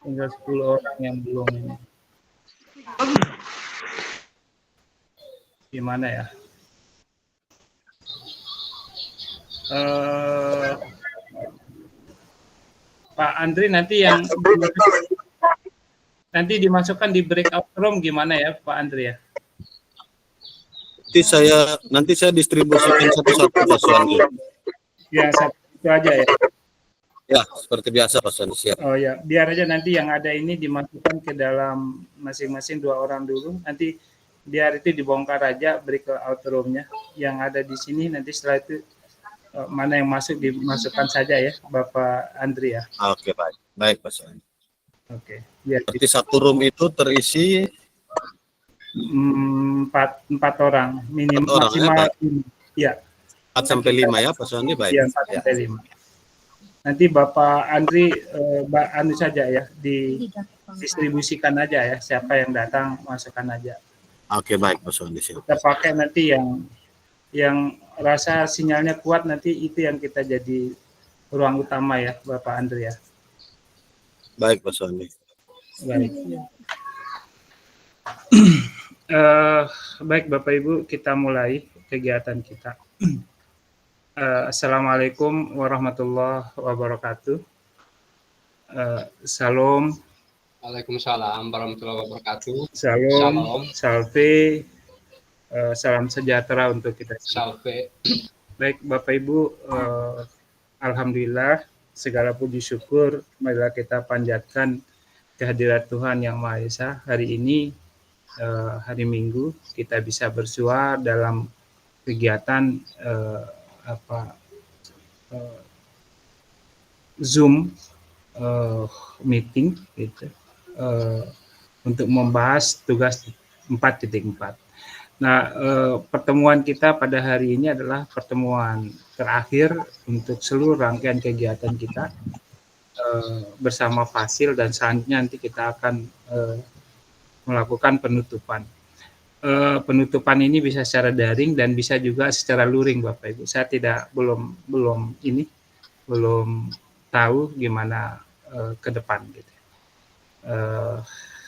Tinggal 10 orang yang belum ini. Gimana ya? Pak Andri nanti yang nanti dimasukkan di breakout room gimana ya Pak Andri ya? Nanti saya distribusikan satu-satu Pak Suandi. Ya, satu itu aja ya. Ya, seperti biasa Pak Suandi, siap. Oh ya, biar aja nanti yang ada ini dimasukkan ke dalam masing-masing 2 orang dulu. Nanti biar itu dibongkar aja breakout room-nya. Yang ada di sini nanti setelah itu mana yang masuk dimasukkan saja ya Bapak Andri ya. Oke, baik. Baik Pak Suandi. Oke. Biar Berarti satu room itu terisi 4 orang minimal 4 orang, maksimal ya. 4 sampai 5 ya Pak Suandi, baik. Ya, 4 sampai 5. Nanti Bapak Andri saja ya didistribusikan aja ya, siapa yang datang masukkan aja. Oke, baik Pak Suandi, siap. Kita pakai nanti yang rasa sinyalnya kuat, nanti itu yang kita jadi ruang utama ya Bapak Andri ya. Baik Pak Suandi. Baik. Baik Bapak Ibu, kita mulai kegiatan kita. Assalamualaikum warahmatullahi wabarakatuh. Salam. Waalaikumsalam warahmatullahi wabarakatuh. Salam. Salve. Salam sejahtera untuk kita. Salve. Baik Bapak Ibu, alhamdulillah segala puji syukur marilah kita panjatkan kehadirat Tuhan Yang Maha Esa. Hari ini hari Minggu kita bisa bersua dalam kegiatan Zoom meeting gitu, untuk membahas tugas 4.4. Nah, pertemuan kita pada hari ini adalah pertemuan terakhir untuk seluruh rangkaian kegiatan kita bersama Fasil, dan selanjutnya nanti kita akan melakukan penutupan. Penutupan ini bisa secara daring dan bisa juga secara luring Bapak Ibu. Saya belum tahu gimana ke depan gitu.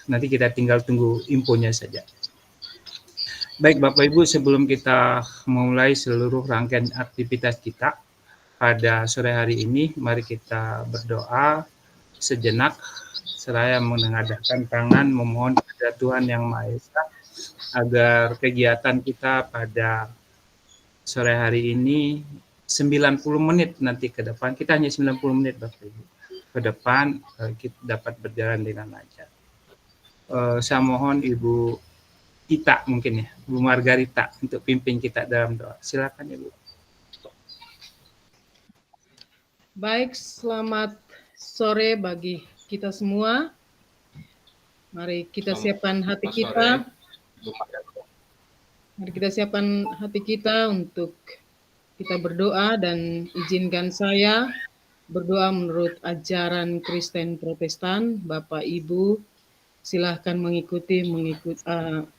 Nanti kita tinggal tunggu infonya saja. Baik Bapak Ibu, sebelum kita memulai seluruh rangkaian aktivitas kita pada sore hari ini, mari kita berdoa sejenak seraya menengadahkan tangan memohon kepada Tuhan Yang Maha Esa agar kegiatan kita pada sore hari ini 90 menit nanti ke depan, kita hanya 90 menit Bapak Ibu ke depan, kita dapat berjalan dengan lancar. Saya mohon Ibu Ita mungkin ya, Bu Margarita untuk pimpin kita dalam doa. Silakan Ibu. Baik, selamat sore bagi kita semua. Mari kita siapkan hati kita. Mari kita siapkan hati kita untuk kita berdoa, dan izinkan saya berdoa menurut ajaran Kristen Protestan. Bapak Ibu silahkan mengikuti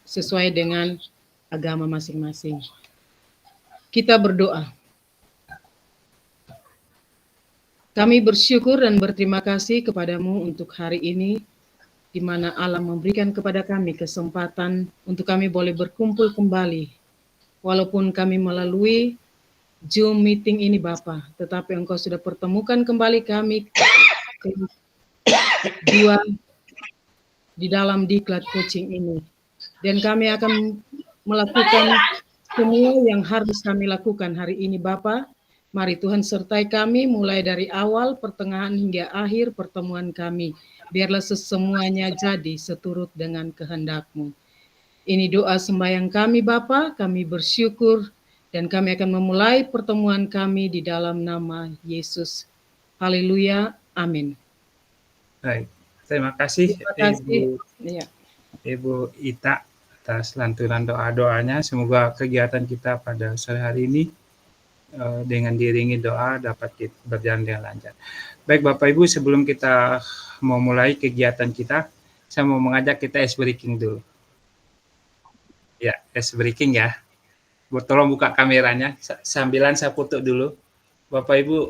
sesuai dengan agama masing-masing. Kita berdoa. Kami bersyukur dan berterima kasih kepadamu untuk hari ini, di mana Allah memberikan kepada kami kesempatan untuk kami boleh berkumpul kembali. Walaupun kami melalui Zoom meeting ini Bapa, tetapi Engkau sudah pertemukan kembali kami dua di dalam diklat coaching ini. Dan kami akan melakukan semua yang harus kami lakukan hari ini Bapa. Mari Tuhan sertai kami mulai dari awal, pertengahan hingga akhir pertemuan kami. Biarlah semuanya jadi seturut dengan kehendak-Mu. Ini doa sembahyang kami Bapa, kami bersyukur dan kami akan memulai pertemuan kami di dalam nama Yesus. Haleluya, amin. Baik, terima kasih, Ibu Ita atas lantunan doa-doanya. Semoga kegiatan kita pada sore hari ini dengan diiringi doa dapat berjalan dengan lancar. Baik Bapak Ibu, sebelum kita mau mulai kegiatan kita, saya mau mengajak kita ice breaking dulu. Ya, ice breaking ya. Tolong buka kameranya, sambilan saya foto dulu. Bapak Ibu,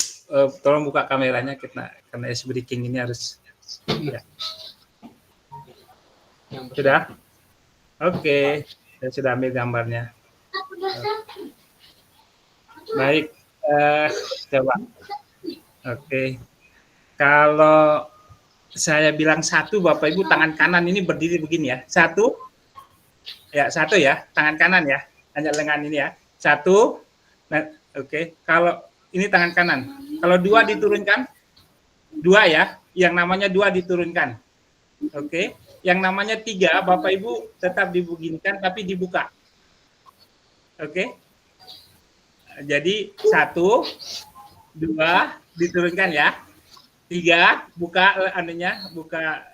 tolong buka kameranya, karena ice breaking ini harus ya. yang Sudah? Oke, saya sudah ambil gambarnya. Baik, coba. Oke, kalau saya bilang satu, Bapak Ibu tangan kanan ini berdiri begini ya. Satu ya, tangan kanan ya, hanya lengan ini ya. Satu, nah, oke. Kalau ini tangan kanan, kalau dua diturunkan, dua ya, yang namanya dua diturunkan. Oke, yang namanya tiga, Bapak Ibu tetap dibeginikan tapi dibuka. Oke, jadi satu, dua diturunkan ya, tiga buka anunya, buka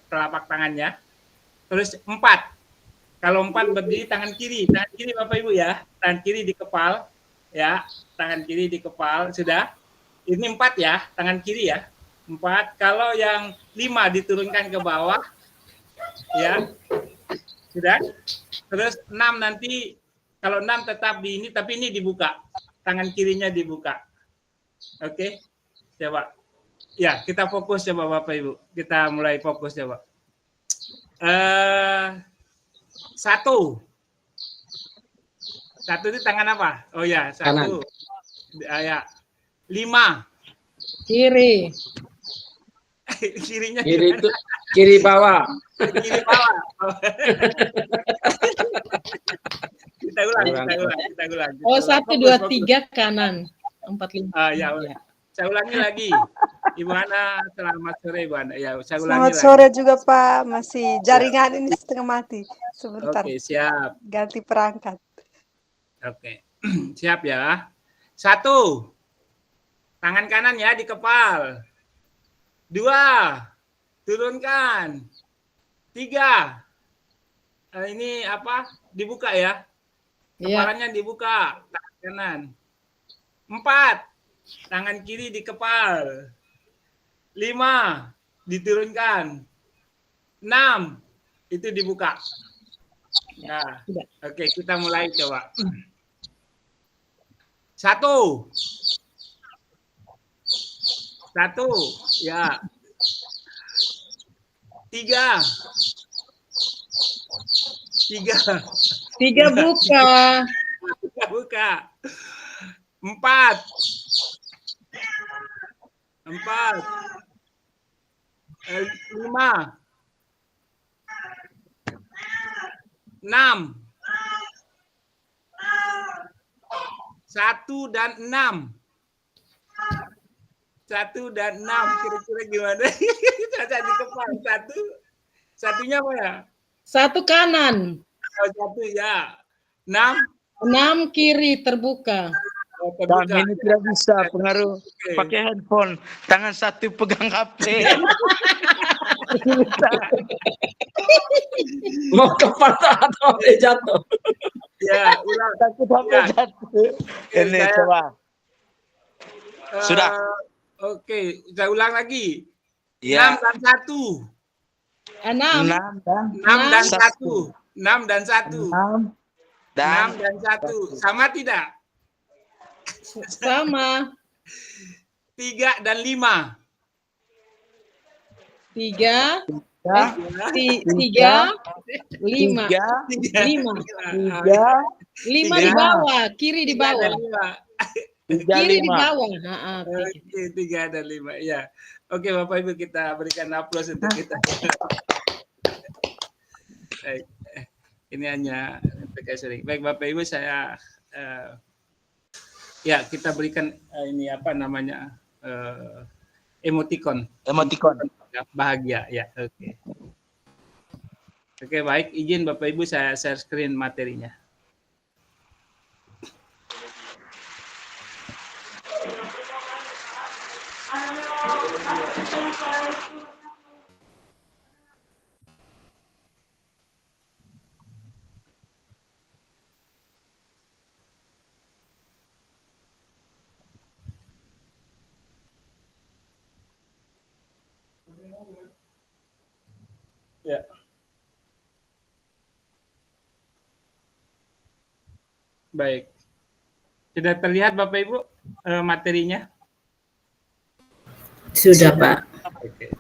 telapak tangannya, terus empat. Kalau empat berdiri tangan kiri Bapak Ibu ya, tangan kiri di kepal ya, tangan kiri di kepal sudah. Ini empat ya, tangan kiri ya. 4. Kalau yang 5 diturunkan ke bawah, ya sudah. Terus 6 nanti, kalau 6 tetap di ini, tapi ini dibuka, tangan kirinya dibuka. Oke, coba. Ya, kita fokus coba Bapak Ibu. Kita mulai fokus coba. 1. 1 itu tangan apa? Oh ya, 1. Ya. 5. Kiri. Kirinya Kiri itu kiri bawah. Kiri bawah. Kita ulang. Oh, 1, 2, 3 kanan. 4, 5. Ya. Saya ulangi lagi. Ibu Ana, selamat sore Ibu Ana. Ya, saya ulangi Selamat lagi. sore juga Pak. Masih jaringan ini setengah mati. Sebentar. Oke, siap. Ganti perangkat. Oke. Siap ya. 1. Tangan kanan ya di kepal. 2. Turunkan. 3. Ini apa? Dibuka ya. Kepalanya dibuka. Tangan kanan. 4. Tangan kiri di kepal. 5. Diturunkan. 6. Itu dibuka. Nah, oke, kita mulai coba. 1. 1, ya. 3. 3 buka. Buka. 4. 5. 6. 1 dan 6. 1 dan 6 kira-kira gimana? Cacat di kepala. 1. Satunya apa ya? 1 kanan. Oh, 1 ya. 6. 6 kiri terbuka. Dan ini tidak bisa pengaruh pakai handphone. Tangan satu pegang HP. Mau kepala atau jatuh? Ya, ulang. Takut HP jatuh. Ini coba. Sudah. Oke, saya ulang lagi. Ya. 6 dan 1. 6 dan 1. 6 dan 1. 6 dan 1. Sama tidak? sama. 3 dan 5. 3, 3, 5. 5 di bawah, kiri di bawah. 3, Kiri di 5. bawah. Oke, 3 dan 5. Ya. Oke, Bapak Ibu, kita berikan aplaus untuk kita. Baik. Ini hanya sering. Baik, Bapak Ibu, saya ya kita berikan ini apa namanya emoticon. Bahagia ya. Oke. Oke, baik. Izin Bapak Ibu saya share screen materinya. Ya. Baik. Sudah terlihat Bapak Ibu materinya? Sudah, Pak. Oke.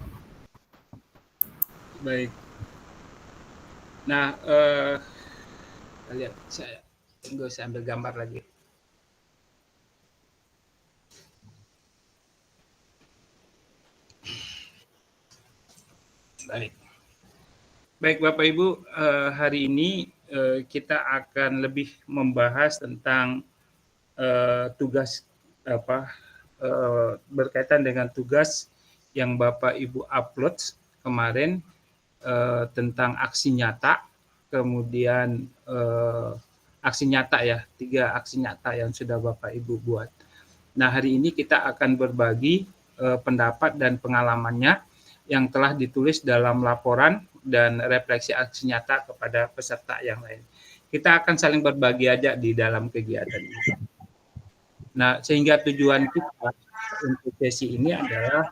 Baik. Nah, lihat saya tunggu, saya ambil gambar lagi. Baik Bapak Ibu, hari ini kita akan lebih membahas tentang tugas berkaitan dengan tugas yang Bapak Ibu upload kemarin tentang aksi nyata, kemudian aksi nyata ya, 3 aksi nyata yang sudah Bapak Ibu buat. Nah, hari ini kita akan berbagi pendapat dan pengalamannya yang telah ditulis dalam laporan dan refleksi aksi nyata kepada peserta yang lain. Kita akan saling berbagi aja di dalam kegiatan ini. Nah, sehingga tujuan kita untuk sesi ini adalah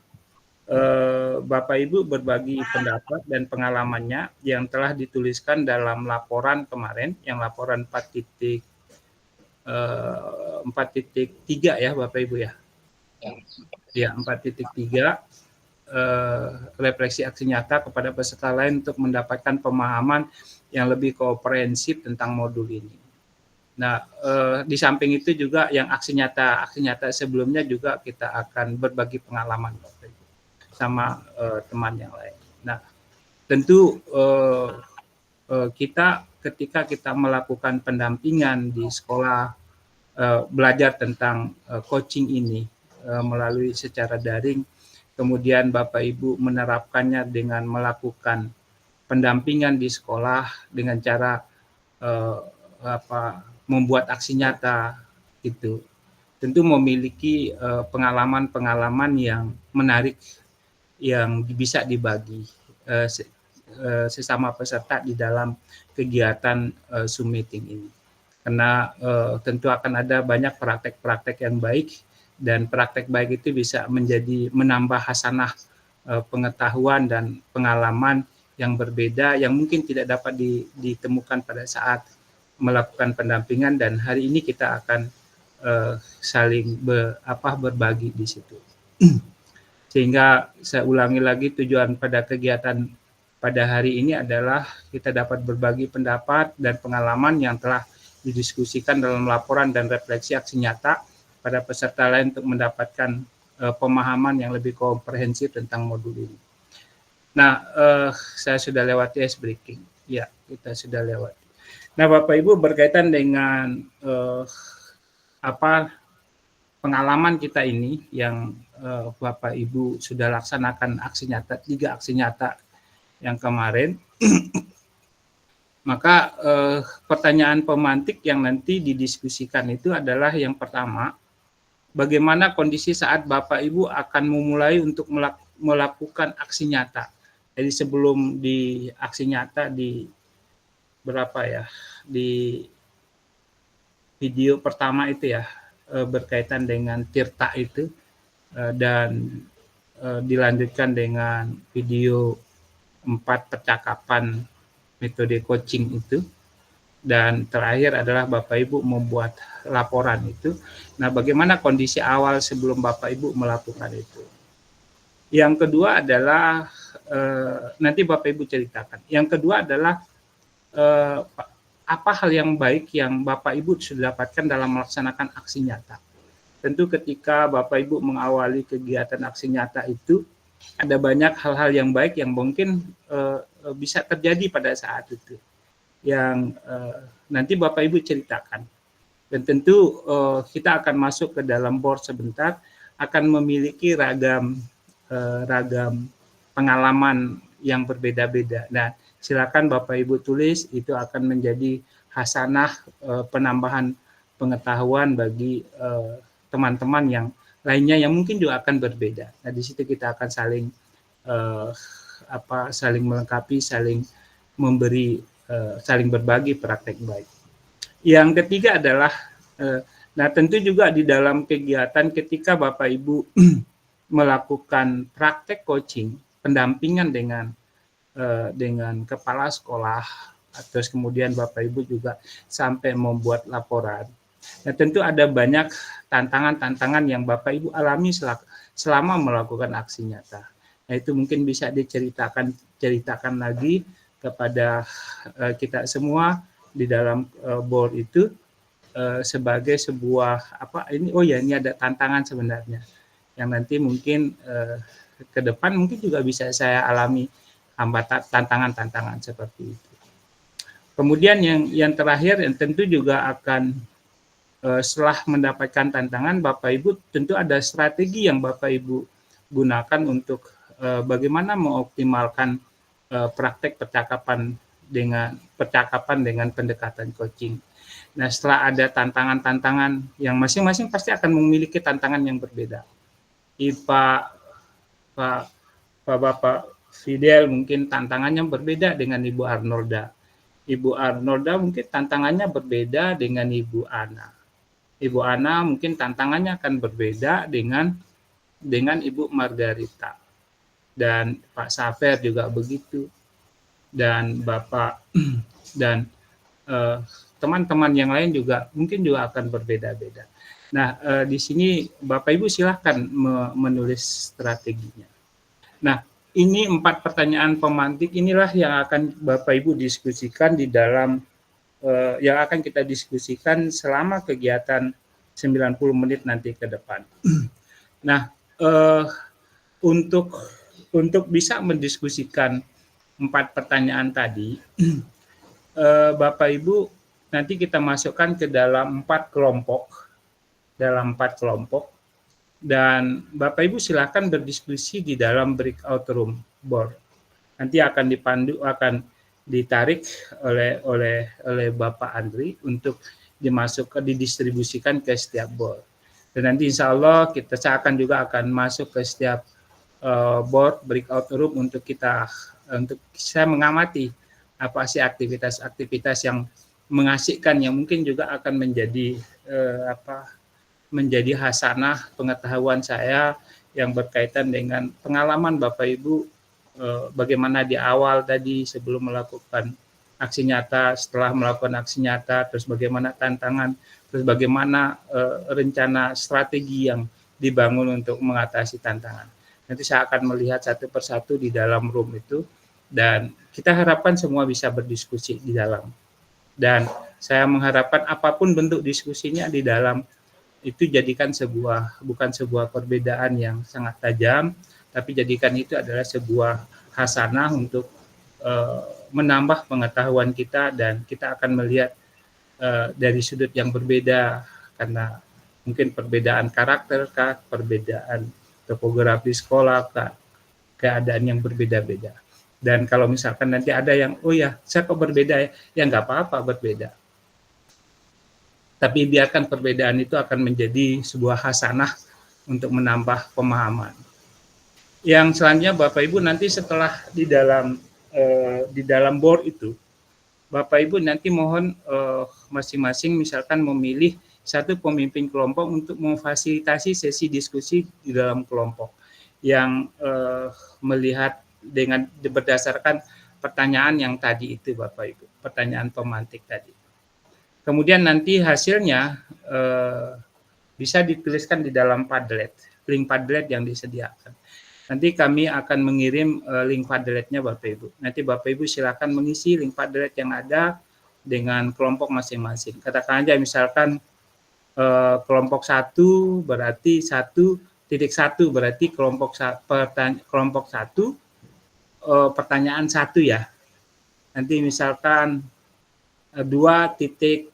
Bapak Ibu berbagi pendapat dan pengalamannya yang telah dituliskan dalam laporan kemarin, yang laporan 4.3 ya Bapak Ibu ya. Ya, 4.3 refleksi aksi nyata kepada peserta lain untuk mendapatkan pemahaman yang lebih komprehensif tentang modul ini. Nah, di samping itu juga yang aksi nyata sebelumnya juga kita akan berbagi pengalaman Bapak Ibu sama teman yang lain. Nah, tentu kita ketika kita melakukan pendampingan di sekolah, belajar tentang coaching ini melalui secara daring, kemudian Bapak Ibu menerapkannya dengan melakukan pendampingan di sekolah dengan cara membuat aksi nyata itu, tentu memiliki pengalaman-pengalaman yang menarik yang bisa dibagi sesama peserta di dalam kegiatan Zoom meeting ini. Karena tentu akan ada banyak praktek-praktek yang baik, dan praktek baik itu bisa menambah hasanah pengetahuan dan pengalaman yang berbeda yang mungkin tidak dapat ditemukan pada saat melakukan pendampingan, dan hari ini kita akan saling berbagi di situ. Sehingga saya ulangi lagi, tujuan pada kegiatan pada hari ini adalah kita dapat berbagi pendapat dan pengalaman yang telah didiskusikan dalam laporan dan refleksi aksi nyata pada peserta lain untuk mendapatkan pemahaman yang lebih komprehensif tentang modul ini. Nah, saya sudah lewat ice breaking. Ya, kita sudah lewat. Nah, Bapak Ibu, berkaitan dengan pengalaman kita ini yang Bapak Ibu sudah laksanakan aksi nyata, 3 aksi nyata yang kemarin, maka pertanyaan pemantik yang nanti didiskusikan itu adalah yang pertama, bagaimana kondisi saat Bapak Ibu akan memulai untuk melakukan aksi nyata. Jadi sebelum di aksi nyata di video pertama itu ya, berkaitan dengan Tirta itu, dan dilanjutkan dengan video 4 percakapan metode coaching itu, dan terakhir adalah Bapak Ibu membuat laporan itu. Nah, bagaimana kondisi awal sebelum Bapak Ibu melakukan itu? Yang kedua adalah nanti Bapak Ibu ceritakan. Yang kedua adalah apa hal yang baik yang Bapak Ibu sudah dapatkan dalam melaksanakan aksi nyata. Tentu ketika Bapak Ibu mengawali kegiatan aksi nyata itu, ada banyak hal-hal yang baik yang mungkin bisa terjadi pada saat itu, yang nanti Bapak Ibu ceritakan. Dan tentu kita akan masuk ke dalam board sebentar, akan memiliki ragam pengalaman yang berbeda-beda. Nah, silakan Bapak Ibu tulis, itu akan menjadi hasanah penambahan pengetahuan bagi teman-teman yang lainnya yang mungkin juga akan berbeda. Nah, di situ kita akan saling saling melengkapi, saling memberi, saling berbagi praktek baik. Yang ketiga adalah, nah tentu juga di dalam kegiatan ketika Bapak Ibu melakukan praktek coaching, pendampingan dengan kepala sekolah, terus kemudian Bapak Ibu juga sampai membuat laporan. Nah, tentu ada banyak tantangan-tantangan yang Bapak Ibu alami selama melakukan aksi nyata. Nah, itu mungkin bisa diceritakan lagi kepada kita semua di dalam board itu sebagai sebuah ini ada tantangan sebenarnya yang nanti mungkin ke depan mungkin juga bisa saya alami hambatan tantangan seperti itu. Kemudian yang terakhir yang tentu juga akan setelah mendapatkan tantangan, Bapak Ibu tentu ada strategi yang Bapak Ibu gunakan untuk bagaimana mengoptimalkan praktek percakapan dengan pendekatan coaching. Nah, setelah ada tantangan-tantangan yang masing-masing pasti akan memiliki tantangan yang berbeda. Bapak Fidel mungkin tantangannya berbeda dengan Ibu Arnolda. Ibu Arnolda mungkin tantangannya berbeda dengan Ibu Ana. Ibu Ana mungkin tantangannya akan berbeda dengan Ibu Margarita. Dan Pak Safer juga begitu. Dan Bapak dan teman-teman yang lain juga mungkin juga akan berbeda-beda. Nah, di sini Bapak Ibu silahkan menulis strateginya. Nah, ini 4 pertanyaan pemantik inilah yang akan Bapak Ibu diskusikan di dalam yang akan kita diskusikan selama kegiatan 90 menit nanti ke depan. Nah, untuk bisa mendiskusikan 4 pertanyaan tadi, Bapak Ibu nanti kita masukkan ke dalam 4 kelompok. Dan Bapak Ibu silakan berdiskusi di dalam breakout room board. Nanti akan ditarik oleh Bapak Andri untuk didistribusikan ke setiap board. Dan nanti insya Allah saya akan masuk ke setiap board breakout room untuk saya mengamati apa sih aktivitas yang mengasihkan yang mungkin juga akan menjadi hasanah pengetahuan saya yang berkaitan dengan pengalaman Bapak Ibu bagaimana di awal tadi sebelum melakukan aksi nyata, setelah melakukan aksi nyata, terus bagaimana tantangan, terus bagaimana rencana strategi yang dibangun untuk mengatasi tantangan. Nanti saya akan melihat satu persatu di dalam room itu dan kita harapkan semua bisa berdiskusi di dalam. Dan saya mengharapkan apapun bentuk diskusinya di dalam itu jadikan bukan sebuah perbedaan yang sangat tajam, tapi jadikan itu adalah sebuah hasanah untuk menambah pengetahuan kita dan kita akan melihat dari sudut yang berbeda karena mungkin perbedaan karakter, perbedaan topografi sekolah, keadaan yang berbeda-beda. Dan kalau misalkan nanti ada yang, saya kok berbeda ya nggak apa-apa berbeda. Tapi biarkan perbedaan itu akan menjadi sebuah hasanah untuk menambah pemahaman. Yang selanjutnya Bapak Ibu nanti setelah di dalam board itu, Bapak Ibu nanti mohon masing-masing misalkan memilih satu pemimpin kelompok untuk memfasilitasi sesi diskusi di dalam kelompok yang melihat dengan berdasarkan pertanyaan yang tadi itu Bapak Ibu, pertanyaan pemantik tadi. Kemudian nanti hasilnya bisa dituliskan di dalam Padlet, link Padlet yang disediakan. Nanti kami akan mengirim link Padletnya Bapak Ibu. Nanti Bapak Ibu silakan mengisi link Padlet yang ada dengan kelompok masing-masing. Katakan aja misalkan kelompok 1 berarti 1.1 berarti kelompok 1 pertanyaan 1 ya. Nanti misalkan 2.1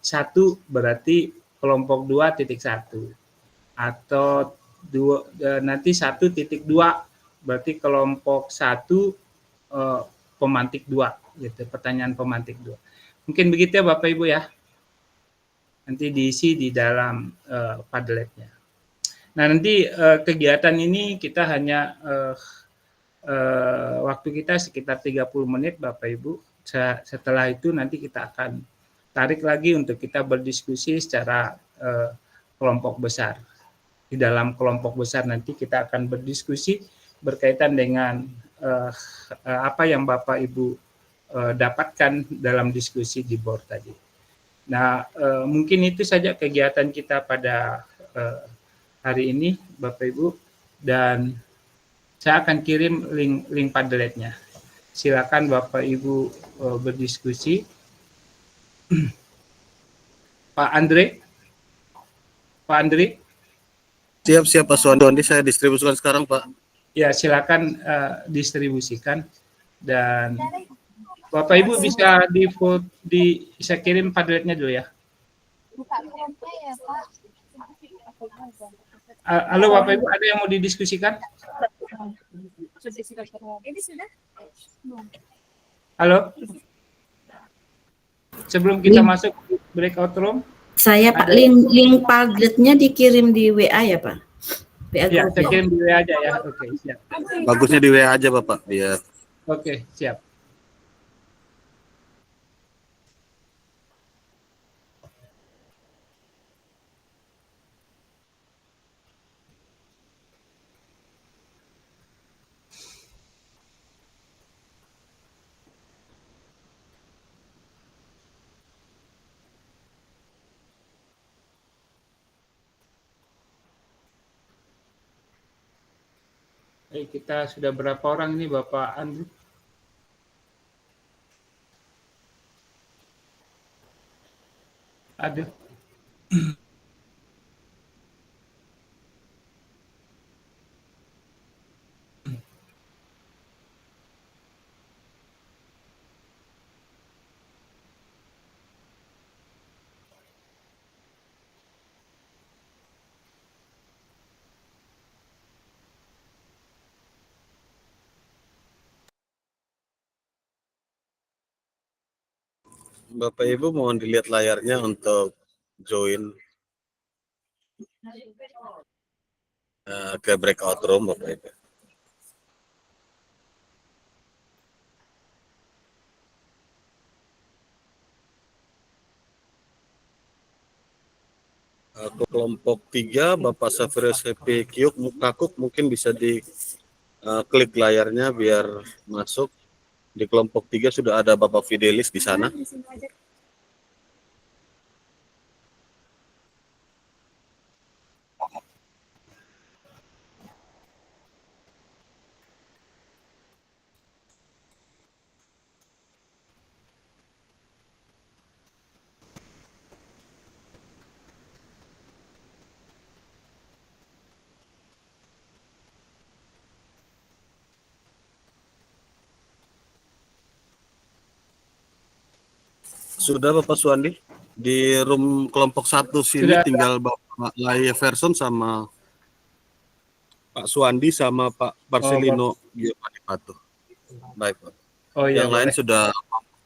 berarti kelompok 2.1 atau nanti 1.2 berarti kelompok 1 pemantik 2 gitu, pertanyaan pemantik 2. Mungkin begitu ya Bapak Ibu ya. Nanti diisi di dalam Padletnya. Nah, nanti kegiatan ini kita hanya waktu kita sekitar 30 menit Bapak Ibu. Setelah itu nanti kita akan tarik lagi untuk kita berdiskusi secara kelompok besar. Di dalam kelompok besar nanti kita akan berdiskusi berkaitan dengan apa yang Bapak Ibu dapatkan dalam diskusi di board tadi. Nah, mungkin itu saja kegiatan kita pada hari ini Bapak Ibu, dan saya akan kirim link Padletnya. Silakan Bapak Ibu berdiskusi. Pak Andre, Siap Pak Suwandi, saya distribusikan sekarang Pak. ya silakan distribusikan dan Bapak Ibu bisa saya kirim padletnya dulu ya. Halo Bapak Ibu, ada yang mau didiskusikan? Ini sudah? Halo? Sebelum kita masuk breakout room. Saya Pak, link Padletnya dikirim di WA ya Pak? WA Ya, group saya ya? kirim di WA aja ya. Oke, siap. Bagusnya di WA aja Bapak, biar. Oke, siap. Kita sudah berapa orang ini Bapak Andrew? Ada. Bapak Ibu mohon dilihat layarnya untuk join ke breakout room Bapak Ibu. Kelompok 3 Bapak Safirus Happy Kakuk mungkin bisa di klik layarnya biar masuk. Di kelompok 3 sudah ada Bapak Fidelis di sana. Sudah Bapak Suwandi di room kelompok 1 sini Sudah. Tinggal Bapak Laya Verson sama Pak Suwandi sama Pak Marcelino Patu. Baik Pak. Oh iya, Yang lain boleh. sudah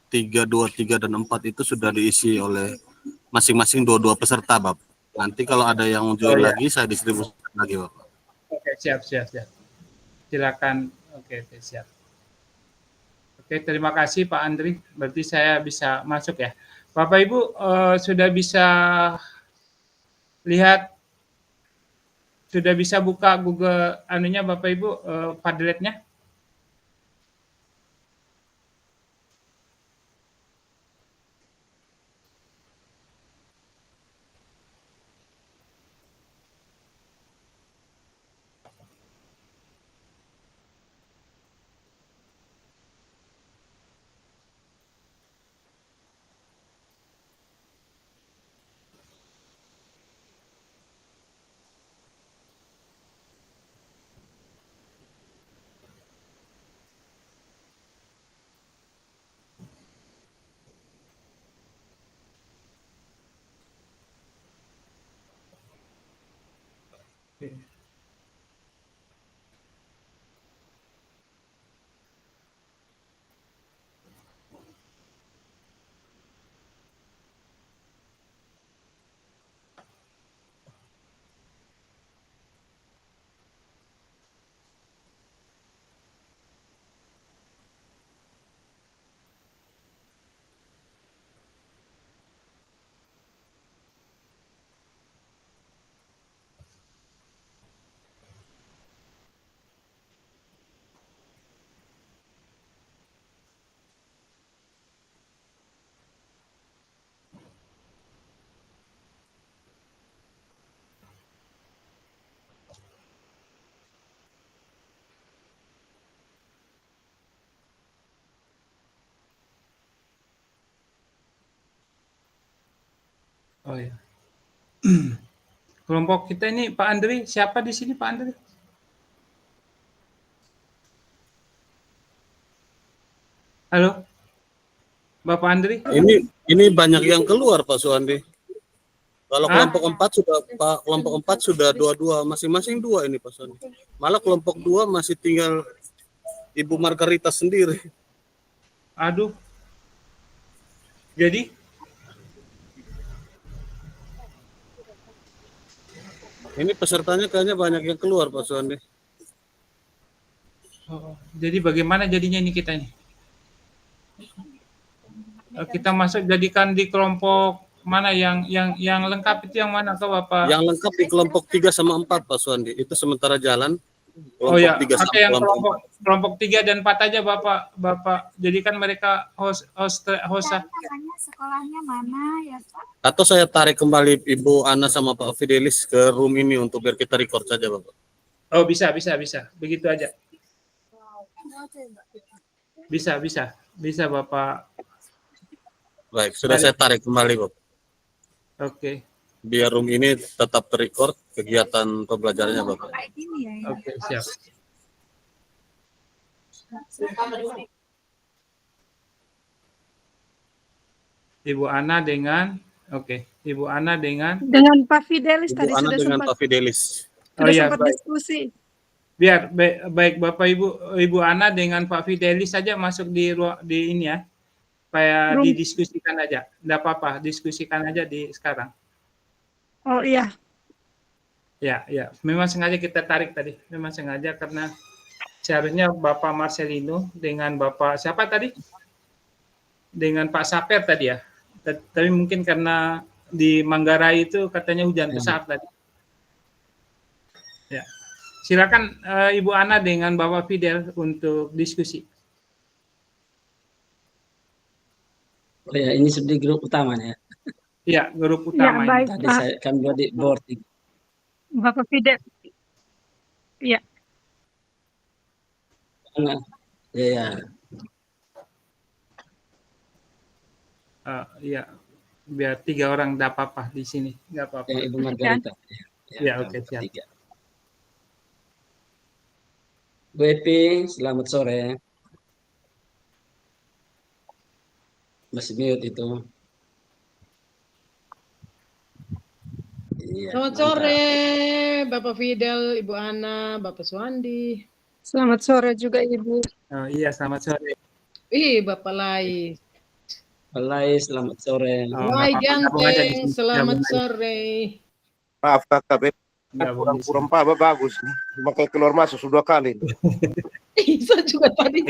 3, 2, 3 dan 4 itu sudah diisi oleh masing-masing 2 peserta Bapak. Nanti kalau ada yang join lagi saya distribusikan lagi Bapak. Oke, siap. Silakan. Oke, siap. Oke, terima kasih Pak Andri. Berarti saya bisa masuk ya. Bapak Ibu sudah bisa lihat, sudah bisa buka Google anunya Bapak Ibu Padletnya? Oke. Oh ya. Kelompok kita ini Pak Andri, siapa di sini Pak Andri? Halo, Bapak Andri? Ini banyak yang keluar Pak Suandi. Kalau kelompok 4 sudah dua-dua, masing-masing 2 ini Pak Suandi. Malah kelompok 2 masih tinggal Ibu Margarita sendiri. Aduh. Jadi ini pesertanya kayaknya banyak yang keluar Pak Suandi. jadi bagaimana jadinya ini kita ini? Kita masuk jadikan di kelompok mana yang lengkap itu yang mana ke Bapak? Yang lengkap di kelompok 3 sama 4 Pak Suandi. Itu sementara jalan. Oh ya, 3 sama yang kelompok 3 dan 4 aja Bapak jadikan mereka host. Sekolahnya mana ya Pak? Atau saya tarik kembali Ibu Ana sama Pak Fidelis ke room ini untuk biar kita record saja Bapak. Oh bisa. Begitu aja. Bisa Bapak. Baik, sudah saya tarik kembali Bapak. Oke. Biar room ini tetap terrecord kegiatan pembelajarannya Bapak. Oke, siap. Ibu Ana dengan Ibu Ana dengan Pak Fidelis Ibu tadi Ana sudah dengan sempat Pak Fidelis. sempat diskusi. Biar baik Bapak Ibu Ana dengan Pak Fidelis saja masuk di ini ya. Supaya didiskusikan aja. Enggak apa-apa, diskusikan aja di sekarang. Oh iya. Ya. Memang sengaja kita tarik tadi. Memang sengaja karena seharusnya Bapak Marcelino dengan Bapak siapa tadi? Dengan Pak Saper tadi ya. Tapi mungkin karena di Manggarai itu katanya hujan besar tadi. Ya. Silakan Ibu Ana dengan Bapak Fidel untuk diskusi. Oh ya, ini sudah di grup utamanya. Ya, grup utama. baik, Tadi kami buat di board. Bapak Fidel. Iya. Ya. Iya, biar 3 orang enggak apa-apa di sini, enggak apa-apa. Ibu Margarita. Ya, oke, siap. Bu Epi, selamat sore. Masih mute itu. Iya, Selamat sore, Bapak Fidel, Ibu Ana, Bapak Suandi. Selamat sore juga Ibu. Oh, iya, selamat sore. Bapak Lai. Lai, selamat sore. Lai Ganteng, selamat sore. Maaf kakak, kurang Pak bagus. Makanya keluar masuk sudah kali. Isa juga tadi.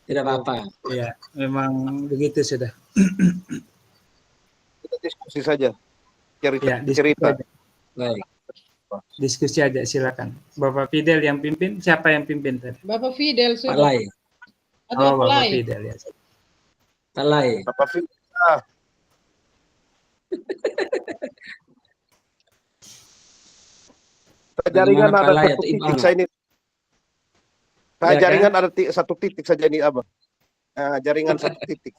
Tidak apa-apa. Iya, memang begitu sudah. Kita diskusi saja. Cerita. Baik. Diskusi aja, silakan. Bapak Fidel yang pimpin, siapa yang pimpin tadi? Bapak Fidel Pak Lai. Oh, Bapak Fidel ya. Pak Lai. Bapak Fidel. Jaringan ada satu titik saya ini. Jaringan ada satu titik saja ini Abang. Jaringan satu titik.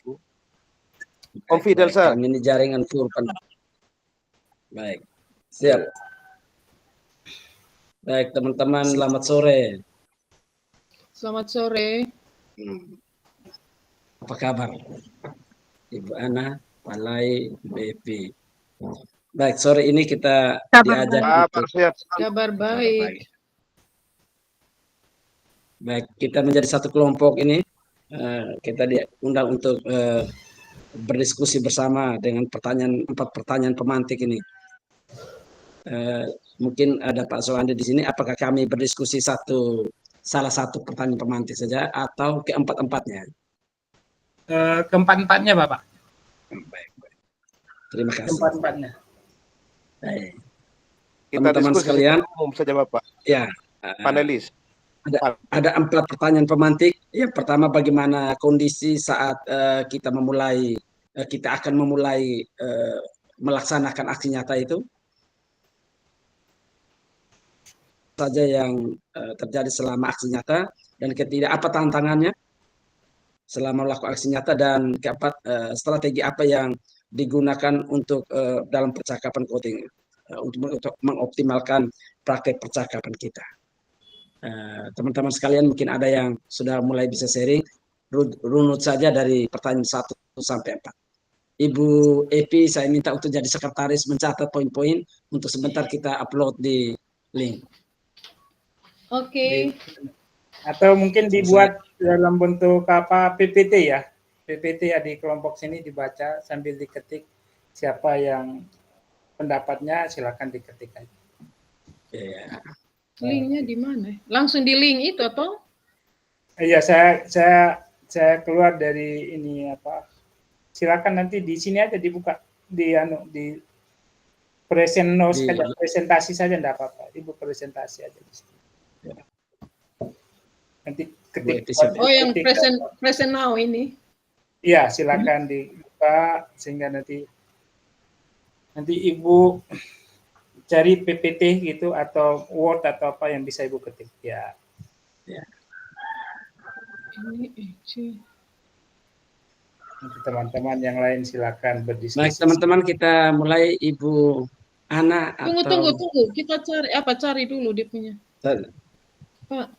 Om Fidel sah. Ini jaringan full. Baik. Siap. Baik, teman-teman, selamat sore. Selamat sore. Apa kabar? Ibu Ana, Pak Lai, BP. Baik, sore ini kita diajak kabar baik. Baik, kita menjadi satu kelompok ini. Kita diundang untuk berdiskusi bersama dengan 4 pertanyaan pemantik ini. Mungkin ada Pak Soandi di sini. Apakah kami berdiskusi salah satu pertanyaan pemantik saja atau keempat-empatnya? Keempat-empatnya, Bapak. Baik. Terima kasih. Keempat-empatnya. Baik. Kita Teman-teman sekalian, umum saja Bapak. Ya. Panelis. Ada 4 pertanyaan pemantik. Yang pertama, bagaimana kondisi saat kita akan memulai melaksanakan aksi nyata itu? Saja yang terjadi selama aksi nyata dan ketiga apa tantangannya selama melakukan aksi nyata dan keempat strategi apa yang digunakan untuk dalam percakapan coaching untuk mengoptimalkan praktek percakapan kita. Teman-teman sekalian mungkin ada yang sudah mulai bisa sharing, runut saja dari pertanyaan 1 sampai 4. Ibu Epi, saya minta untuk jadi sekretaris mencatat poin-poin untuk sebentar kita upload di link. Oke. Atau mungkin dibuat dalam bentuk apa PPT ya. PPT ya di kelompok sini dibaca sambil diketik, siapa yang pendapatnya silakan diketik aja. Ya. Linknya di mana? Langsung di link itu atau? Iya, saya keluar dari ini apa. Silakan nanti di sini aja dibuka di presentasi saja enggak apa-apa. Ibu presentasi aja di sini. Ya. Nanti ketik. Oh, yang present now ini. Iya, silakan dibuka sehingga nanti Ibu cari PPT gitu atau Word atau apa yang bisa Ibu ketik ya. Ya. Nanti teman-teman yang lain silakan berdiskusi. Baik teman-teman, kita mulai. Ibu Ana Tunggu. Kita cari dulu dia punya. Pak.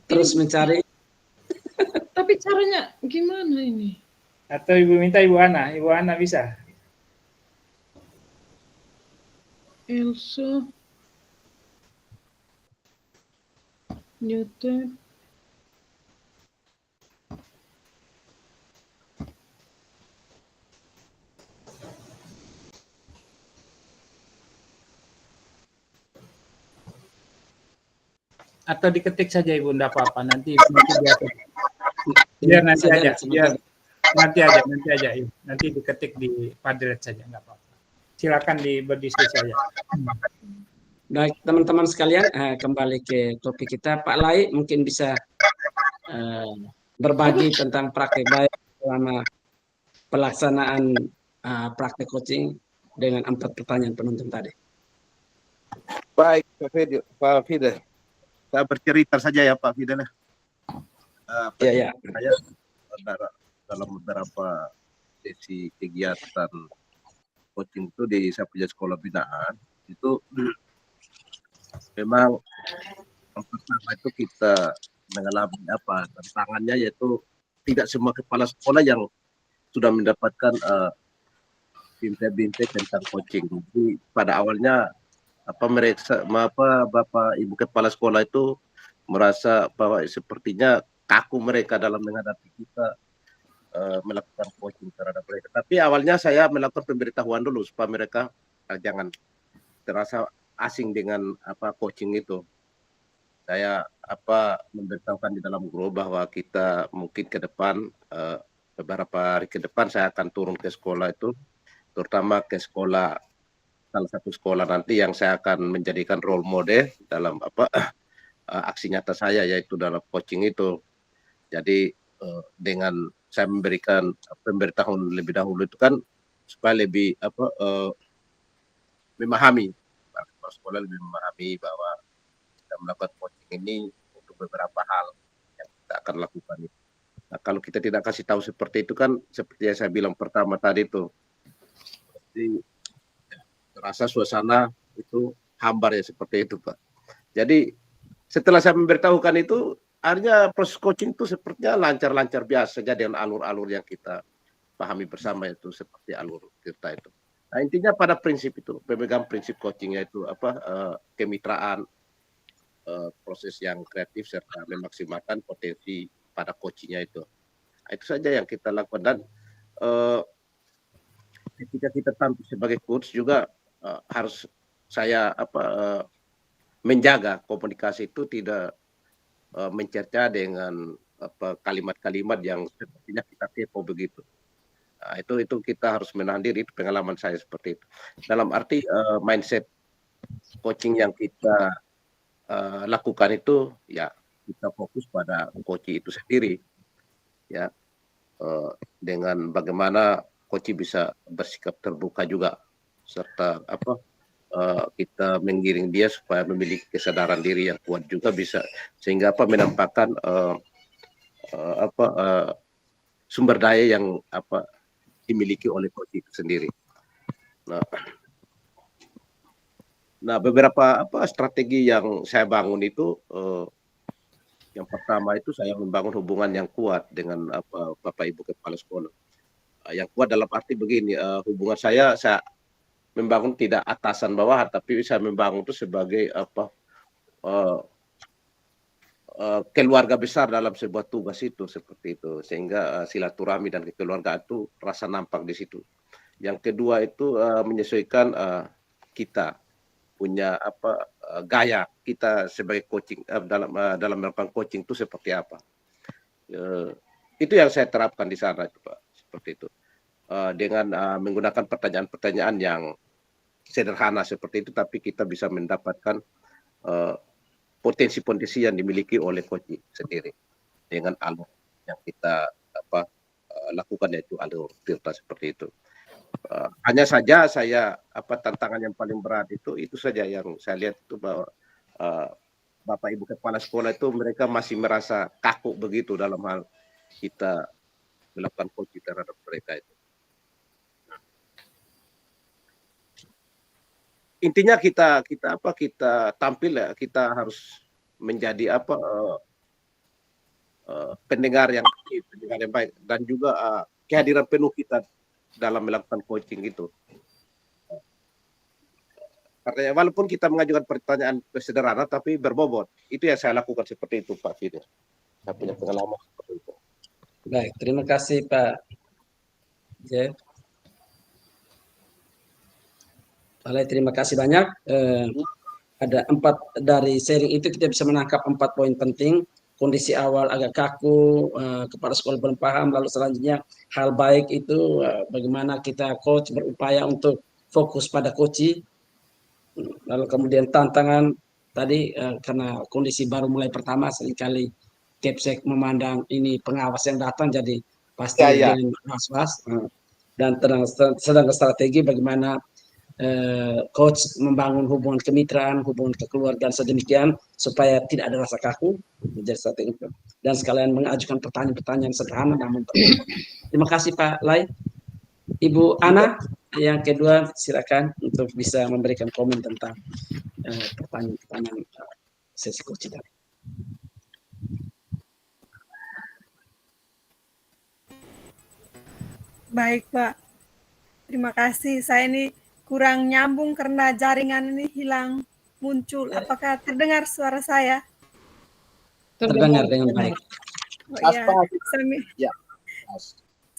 Terus mencari. Tapi caranya gimana ini? Atau Ibu minta Ibu Ana bisa? Elsa Newton. Atau diketik saja Ibu, enggak apa-apa. Nanti biar nanti aja. Nanti aja. Nanti diketik di Padlet saja, enggak apa-apa. Silakan berdiskusi aja. Baik teman-teman sekalian, kembali ke topik kita. Pak Lai mungkin bisa berbagi tentang praktek baik selama pelaksanaan praktek coaching dengan 4 pertanyaan penonton tadi. Baik, Pak Fidel. Saya bercerita saja ya Pak Fidel. Iya. Saya dalam beberapa sesi kegiatan coaching itu di saya punya sekolah binaan itu memang yang pertama itu kita mengalami tantangannya, yaitu tidak semua kepala sekolah yang sudah mendapatkan binte-binte tentang coaching. Jadi pada awalnya Bapak Ibu kepala sekolah itu merasa bahwa sepertinya kaku mereka dalam menghadapi kita melakukan coaching terhadap mereka. Tapi awalnya saya melakukan pemberitahuan dulu supaya mereka jangan terasa asing dengan coaching itu. Saya memberitahukan di dalam grup bahwa kita mungkin ke depan beberapa hari ke depan saya akan turun ke sekolah itu, terutama ke salah satu sekolah nanti yang saya akan menjadikan role model dalam aksi nyata saya, yaitu dalam coaching itu. Jadi dengan saya memberikan pemberitahuan lebih dahulu itu kan supaya lebih memahami, sekolah lebih memahami bahwa kita melakukan coaching ini untuk beberapa hal yang kita akan lakukan itu. Nah, kalau kita tidak kasih tahu seperti itu kan, seperti yang saya bilang pertama tadi itu, jadi terasa suasana itu hambar ya, seperti itu Pak. Jadi setelah saya memberitahukan itu, akhirnya proses coaching itu sepertinya lancar-lancar biasa saja dengan alur-alur yang kita pahami bersama, itu seperti alur kita itu. Nah, intinya pada prinsip itu, pemegang prinsip coachingnya itu kemitraan, proses yang kreatif serta memaksimalkan potensi pada coachingnya itu. Nah, itu saja yang kita lakukan. Dan ketika kita tampil sebagai coach juga harus saya menjaga komunikasi itu tidak mencerca dengan kalimat-kalimat yang sepertinya kita kepo begitu. Nah, itu kita harus menahan diri. Itu pengalaman saya seperti itu. Dalam arti mindset coaching yang kita lakukan itu ya kita fokus pada coaching itu sendiri, ya, dengan bagaimana coaching bisa bersikap terbuka juga, serta kita menggiring dia supaya memiliki kesadaran diri yang kuat juga, bisa sehingga menampakkan sumber daya yang dimiliki oleh coach itu sendiri. Nah, beberapa strategi yang saya bangun itu, yang pertama itu saya membangun hubungan yang kuat dengan Bapak Ibu kepala sekolah. Yang kuat dalam arti begini, hubungan saya membangun tidak atasan bawahan, tapi saya membangun itu sebagai keluarga besar dalam sebuah tugas itu, seperti itu, sehingga silaturahmi dan kekeluargaan itu rasa nampak di situ. Yang kedua itu menyesuaikan kita punya gaya kita sebagai coaching dalam melakukan coaching itu seperti apa. Itu yang saya terapkan di sana itu, Pak, seperti itu. Dengan menggunakan pertanyaan-pertanyaan yang sederhana seperti itu, tapi kita bisa mendapatkan potensi-potensi yang dimiliki oleh coach sendiri dengan alur yang kita lakukan, yaitu alur Tirta seperti itu. Hanya saja saya tantangan yang paling berat itu saja yang saya lihat itu bahwa Bapak Ibu kepala sekolah itu mereka masih merasa kaku begitu dalam hal kita melakukan coaching terhadap mereka itu. Intinya kita tampil ya, kita harus menjadi pendengar yang baik, dan juga kehadiran penuh kita dalam melakukan coaching itu. Karena walaupun kita mengajukan pertanyaan sederhana tapi berbobot, itu yang saya lakukan seperti itu, Pak Fidel. Saya punya pengalaman seperti itu. Baik, terima kasih Pak Jeff. Terima kasih banyak. Ada 4 dari sharing itu kita bisa menangkap 4 poin penting. Kondisi awal agak kaku, kepala sekolah belum paham, lalu selanjutnya hal baik itu bagaimana kita coach berupaya untuk fokus pada coaching. Lalu kemudian tantangan tadi karena kondisi baru mulai pertama, seringkali Kepsek memandang ini pengawas yang datang, jadi pasti dengan was-was. Dan sedangkan strategi bagaimana coach membangun hubungan kemitraan, hubungan kekeluargaan sedemikian supaya tidak ada rasa kaku, menjadi strategi itu. Dan sekalian mengajukan pertanyaan-pertanyaan sederhana namun berbobot. Terima kasih Pak Lai. Ibu Ana, yang kedua silakan untuk bisa memberikan komen tentang pertanyaan-pertanyaan sesi coaching tadi. Baik, Pak. Terima kasih. Saya ini kurang nyambung karena jaringan ini hilang muncul. Apakah terdengar suara saya? Terdengar dengan baik.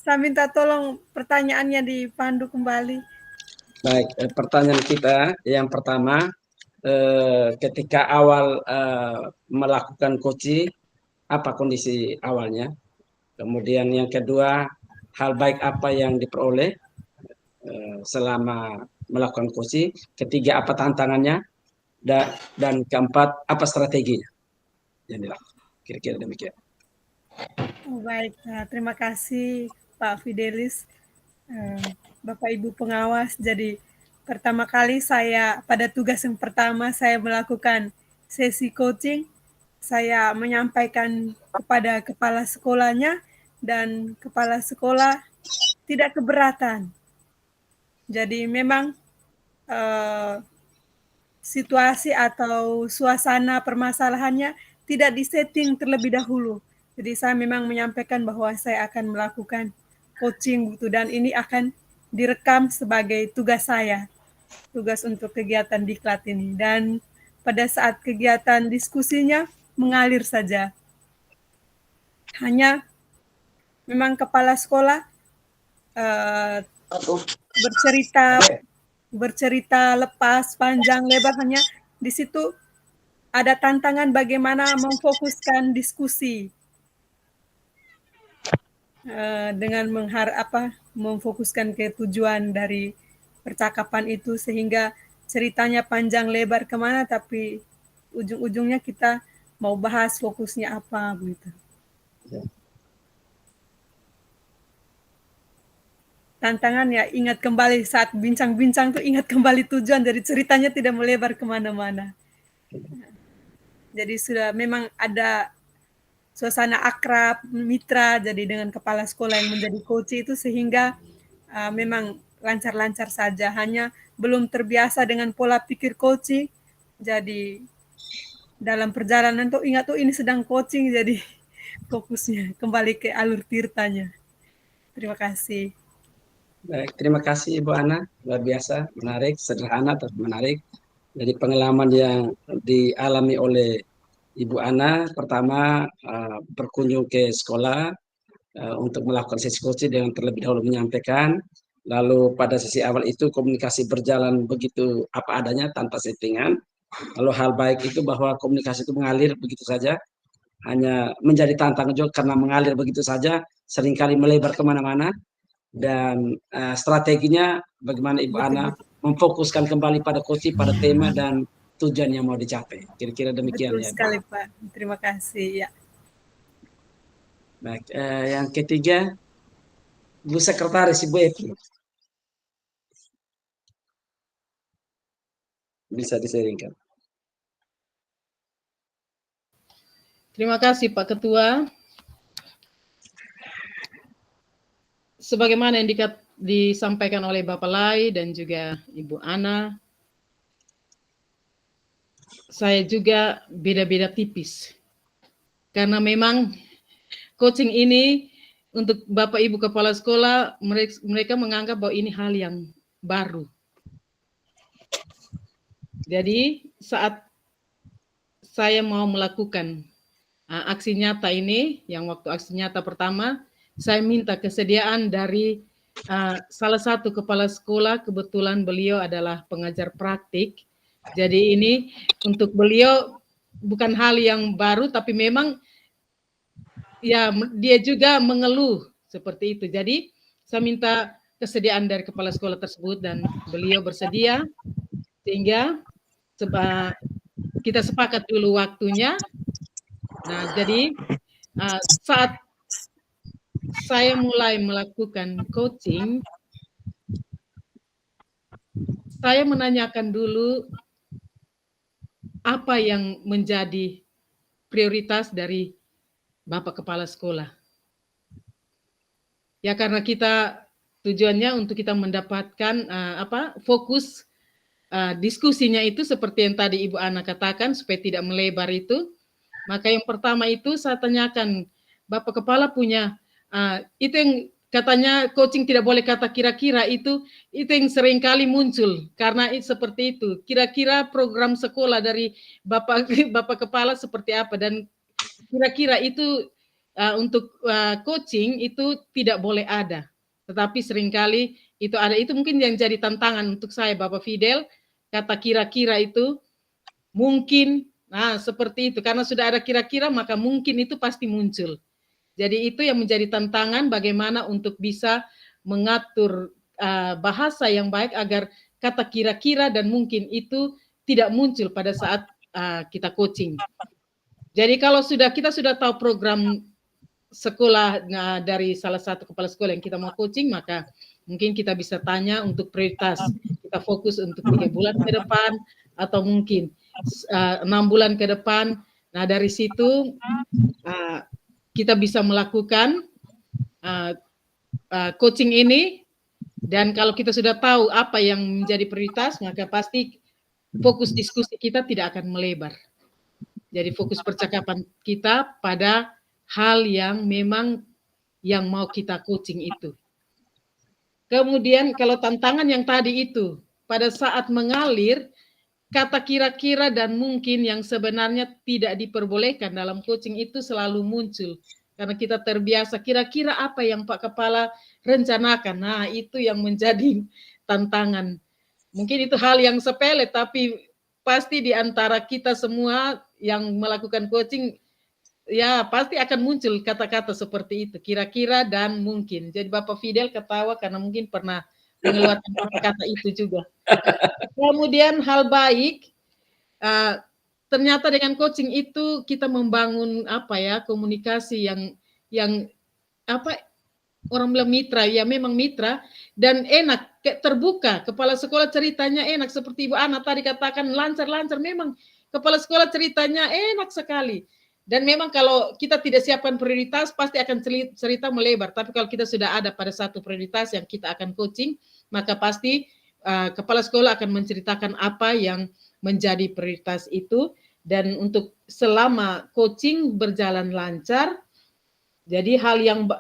Saya minta tolong pertanyaannya dipandu kembali. Baik, pertanyaan kita yang pertama, ketika awal melakukan coaching, apa kondisi awalnya? Kemudian yang kedua, hal baik apa yang diperoleh selama melakukan coaching? Ketiga, apa tantangannya? Dan keempat, apa strateginya? Yang dilakukan. Kira-kira demikian. Baik, terima kasih Pak Fidelis, Bapak Ibu pengawas. Jadi pertama kali pada tugas yang pertama saya melakukan sesi coaching, saya menyampaikan kepada kepala sekolahnya dan kepala sekolah tidak keberatan. Jadi memang situasi atau suasana permasalahannya tidak disetting terlebih dahulu. Jadi saya memang menyampaikan bahwa saya akan melakukan coaching dan ini akan direkam sebagai tugas saya, tugas untuk kegiatan diklat ini. Dan pada saat kegiatan diskusinya mengalir saja. Hanya memang kepala sekolah bercerita lepas, panjang, lebar, hanya di situ ada tantangan bagaimana memfokuskan diskusi dengan memfokuskan ke tujuan dari percakapan itu, sehingga ceritanya panjang lebar kemana, tapi ujung-ujungnya kita mau bahas fokusnya apa gitu. Tantangan ya ingat kembali saat bincang-bincang tuh ingat kembali tujuan, dari ceritanya tidak melebar kemana-mana. Jadi sudah memang ada suasana akrab, mitra, jadi dengan kepala sekolah yang menjadi coach itu, sehingga memang lancar-lancar saja, hanya belum terbiasa dengan pola pikir coaching. Jadi dalam perjalanan tuh ingat tuh ini sedang coaching, jadi fokusnya kembali ke alur tirtanya. Terima kasih. Baik, terima kasih Ibu Ana, luar biasa, menarik, sederhana tapi menarik. Jadi pengalaman yang dialami oleh Ibu Ana, pertama berkunjung ke sekolah untuk melakukan sesi coaching dengan terlebih dahulu menyampaikan, lalu pada sesi awal itu komunikasi berjalan begitu apa adanya tanpa settingan. Lalu hal baik itu bahwa komunikasi itu mengalir begitu saja, hanya menjadi tantangan juga karena mengalir begitu saja, seringkali melebar kemana-mana. Dan strateginya bagaimana Ibu Ana memfokuskan kembali pada coaching, pada tema dan tujuan yang mau dicapai. Kira-kira demikian Betul ya. sekali Pak. Terima kasih ya. Baik, yang ketiga Bu Sekretaris Ibu Epi. Bisa diseringkan. Terima kasih Pak Ketua. Sebagaimana yang disampaikan oleh Bapak Lai dan juga Ibu Ana, saya juga beda-beda tipis. Karena memang coaching ini untuk Bapak Ibu Kepala Sekolah, mereka menganggap bahwa ini hal yang baru. Jadi saat saya mau melakukan aksi nyata ini, yang waktu aksi nyata pertama, saya minta kesediaan dari salah satu kepala sekolah, kebetulan beliau adalah pengajar praktik. Jadi ini untuk beliau bukan hal yang baru, tapi memang ya dia juga mengeluh seperti itu. Jadi saya minta kesediaan dari kepala sekolah tersebut dan beliau bersedia, sehingga kita sepakat dulu waktunya. Nah, jadi saat saya mulai melakukan coaching, saya menanyakan dulu apa yang menjadi prioritas dari Bapak Kepala Sekolah. Ya karena kita tujuannya untuk kita mendapatkan fokus diskusinya itu seperti yang tadi Ibu Ana katakan supaya tidak melebar itu. Maka yang pertama itu saya tanyakan, Bapak Kepala punya itu yang katanya coaching tidak boleh kata kira-kira, itu yang seringkali muncul karena seperti itu. Kira-kira program sekolah dari Bapak Kepala seperti apa, dan kira-kira itu untuk coaching itu tidak boleh ada. Tetapi seringkali itu ada. Itu mungkin yang jadi tantangan untuk saya, Bapak Fidel, kata kira-kira itu mungkin. Nah, seperti itu. Karena sudah ada kira-kira, maka mungkin itu pasti muncul. Jadi itu yang menjadi tantangan bagaimana untuk bisa mengatur bahasa yang baik agar kata kira-kira dan mungkin itu tidak muncul pada saat kita coaching. Jadi kalau kita sudah tahu program sekolah dari salah satu kepala sekolah yang kita mau coaching, maka mungkin kita bisa tanya untuk prioritas. Kita fokus untuk 3 bulan ke depan atau mungkin 6 bulan ke depan. Nah, dari situ kita bisa melakukan coaching ini, dan kalau kita sudah tahu apa yang menjadi prioritas, maka pasti fokus diskusi kita tidak akan melebar. Jadi fokus percakapan kita pada hal yang memang yang mau kita coaching itu. Kemudian kalau tantangan yang tadi itu, pada saat mengalir, kata kira-kira dan mungkin yang sebenarnya tidak diperbolehkan dalam coaching itu selalu muncul. Karena kita terbiasa, kira-kira apa yang Pak Kepala rencanakan. Nah, itu yang menjadi tantangan. Mungkin itu hal yang sepele, tapi pasti di antara kita semua yang melakukan coaching, ya pasti akan muncul kata-kata seperti itu, kira-kira dan mungkin. Jadi Bapak Fidel ketawa karena mungkin pernah mengeluarkan kata-kata itu juga. Kemudian hal baik, ternyata dengan coaching itu kita membangun komunikasi yang orang bilang mitra, ya memang mitra, dan enak, terbuka. Kepala sekolah ceritanya enak, seperti Ibu Ana tadi katakan lancar-lancar, memang kepala sekolah ceritanya enak sekali. Dan memang kalau kita tidak siapkan prioritas, pasti akan cerita melebar. Tapi kalau kita sudah ada pada satu prioritas yang kita akan coaching, maka pasti kepala sekolah akan menceritakan apa yang menjadi prioritas itu. Dan untuk selama coaching berjalan lancar, jadi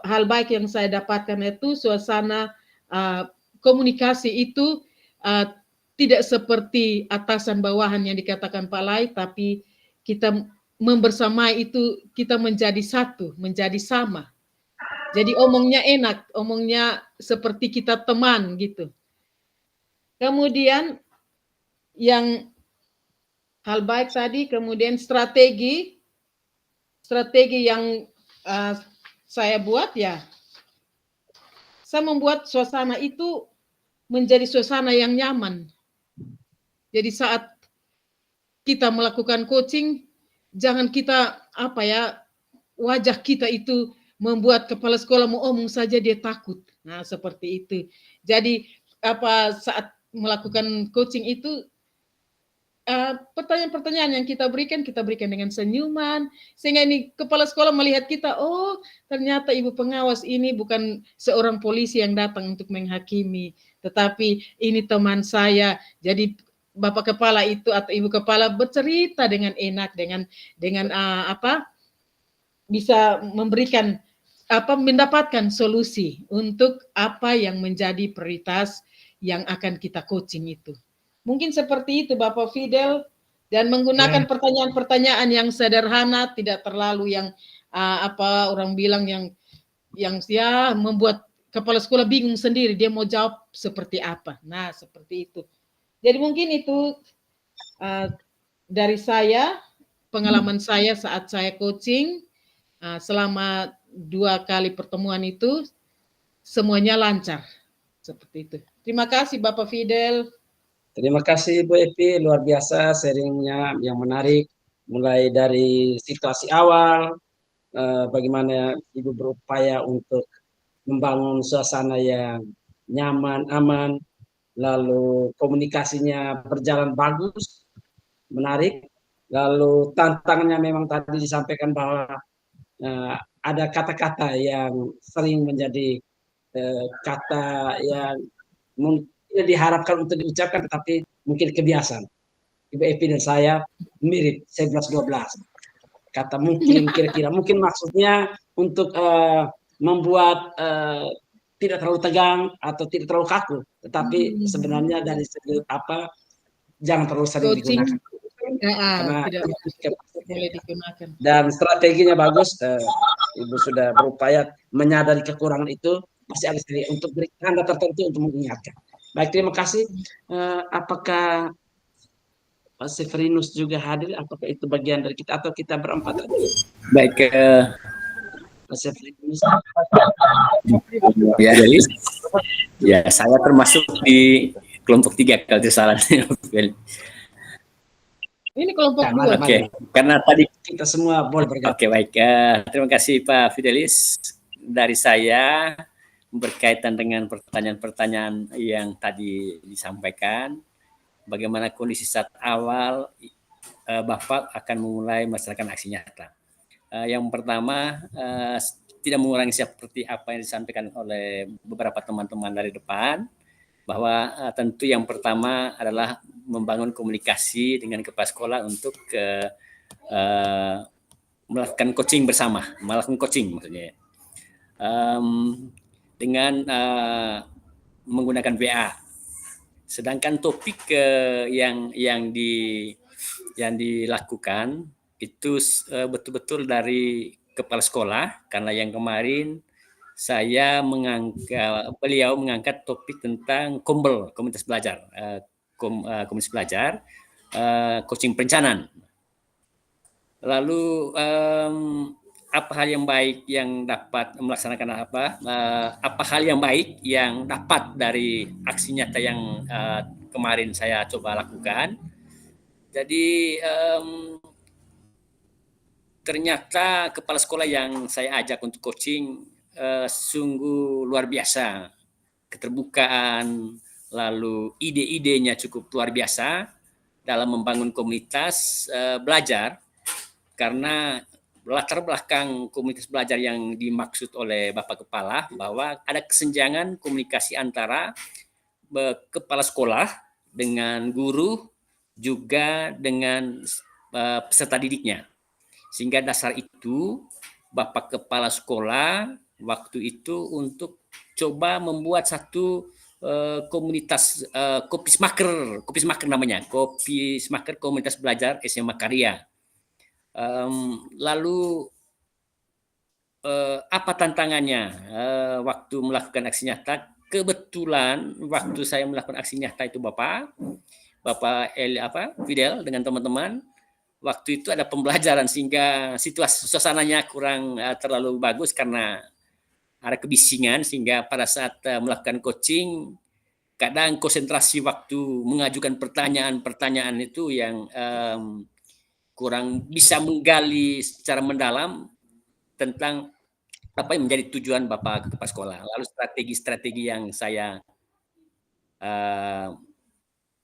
hal baik yang saya dapatkan itu suasana komunikasi itu tidak seperti atasan bawahan yang dikatakan Pak Lai, tapi kita membersamai itu kita menjadi satu, menjadi sama. Jadi omongnya enak, omongnya seperti kita teman gitu. Kemudian yang hal baik tadi, kemudian strategi yang saya buat ya, saya membuat suasana itu menjadi suasana yang nyaman. Jadi saat kita melakukan coaching, jangan kita wajah kita itu membuat kepala sekolah mau omong saja dia takut. Nah, seperti itu. Jadi saat melakukan coaching itu pertanyaan-pertanyaan yang kita berikan dengan senyuman, sehingga ini kepala sekolah melihat kita, oh ternyata ibu pengawas ini bukan seorang polisi yang datang untuk menghakimi, tetapi ini teman saya. Jadi bapak kepala itu atau ibu kepala bercerita dengan enak, dengan bisa memberikan mendapatkan solusi untuk apa yang menjadi prioritas yang akan kita coaching itu. Mungkin seperti itu Bapak Fidel, dan menggunakan pertanyaan-pertanyaan yang sederhana, tidak terlalu yang orang bilang yang membuat kepala sekolah bingung sendiri, dia mau jawab seperti apa. Nah, seperti itu. Jadi mungkin itu dari saya, pengalaman saya saat saya coaching selama 2 kali pertemuan itu semuanya lancar. Seperti itu. Terima kasih Bapak Fidel. Terima kasih Bu Epi, luar biasa sharingnya yang menarik. Mulai dari situasi awal, bagaimana Ibu berupaya untuk membangun suasana yang nyaman, aman, lalu komunikasinya berjalan bagus, menarik. Lalu tantangannya memang tadi disampaikan bahwa ada kata-kata yang sering menjadi kata yang tidak diharapkan untuk diucapkan, tetapi mungkin kebiasaan. Ibu Epi dan saya mirip 11-12. Kata mungkin, kira-kira, mungkin maksudnya untuk membuat tidak terlalu tegang atau tidak terlalu kaku, tetapi sebenarnya dari segi jangan terlalu sering digunakan. Karena tidak boleh digunakan. Dan strateginya bagus. Ibu sudah berupaya menyadari kekurangan itu, masih ada untuk beri tanda tertentu untuk mengingatkan. Baik, terima kasih. Apakah Pak Severinus juga hadir? Apakah itu bagian dari kita atau kita berempat tadi? Baik, Pak Severinus. Ya, saya termasuk di kelompok 3 kalau tidak salah. Ini kelompok 2. Oke, karena tadi kita semua boleh bergabung. Oke, baik. Terima kasih Pak Fidelis. Dari saya berkaitan dengan pertanyaan-pertanyaan yang tadi disampaikan, bagaimana kondisi saat awal Bapak akan memulai melaksanakan aksi nyata. Yang pertama, tidak mengurangi seperti apa yang disampaikan oleh beberapa teman-teman dari depan, bahwa tentu yang pertama adalah membangun komunikasi dengan kepala sekolah untuk melakukan coaching bersama, melakukan coaching maksudnya. Dengan menggunakan WA. Sedangkan topik yang dilakukan itu betul-betul dari kepala sekolah, karena yang kemarin beliau mengangkat topik tentang KOMBEL, komunitas belajar, coaching perencanaan. Lalu apa hal yang baik yang dapat melaksanakan apa hal yang baik yang dapat dari aksi nyata yang kemarin saya coba lakukan. Jadi ternyata kepala sekolah yang saya ajak untuk coaching sungguh luar biasa, keterbukaan, lalu ide-idenya cukup luar biasa dalam membangun komunitas belajar, karena latar belakang komunitas belajar yang dimaksud oleh Bapak Kepala bahwa ada kesenjangan komunikasi antara kepala sekolah dengan guru juga dengan peserta didiknya. Sehingga dasar itu Bapak Kepala Sekolah waktu itu untuk coba membuat satu komunitas Kopismaker namanya, Kopismaker Komunitas Belajar SMA Karya. Lalu apa tantangannya waktu melakukan aksi nyata? Kebetulan waktu saya melakukan aksi nyata itu Bapak Fidel dengan teman-teman, waktu itu ada pembelajaran sehingga situasi suasananya kurang terlalu bagus karena ada kebisingan, sehingga pada saat melakukan coaching kadang konsentrasi waktu mengajukan pertanyaan-pertanyaan itu yang kurang bisa menggali secara mendalam tentang apa yang menjadi tujuan Bapak Kepala Sekolah. Lalu strategi-strategi yang saya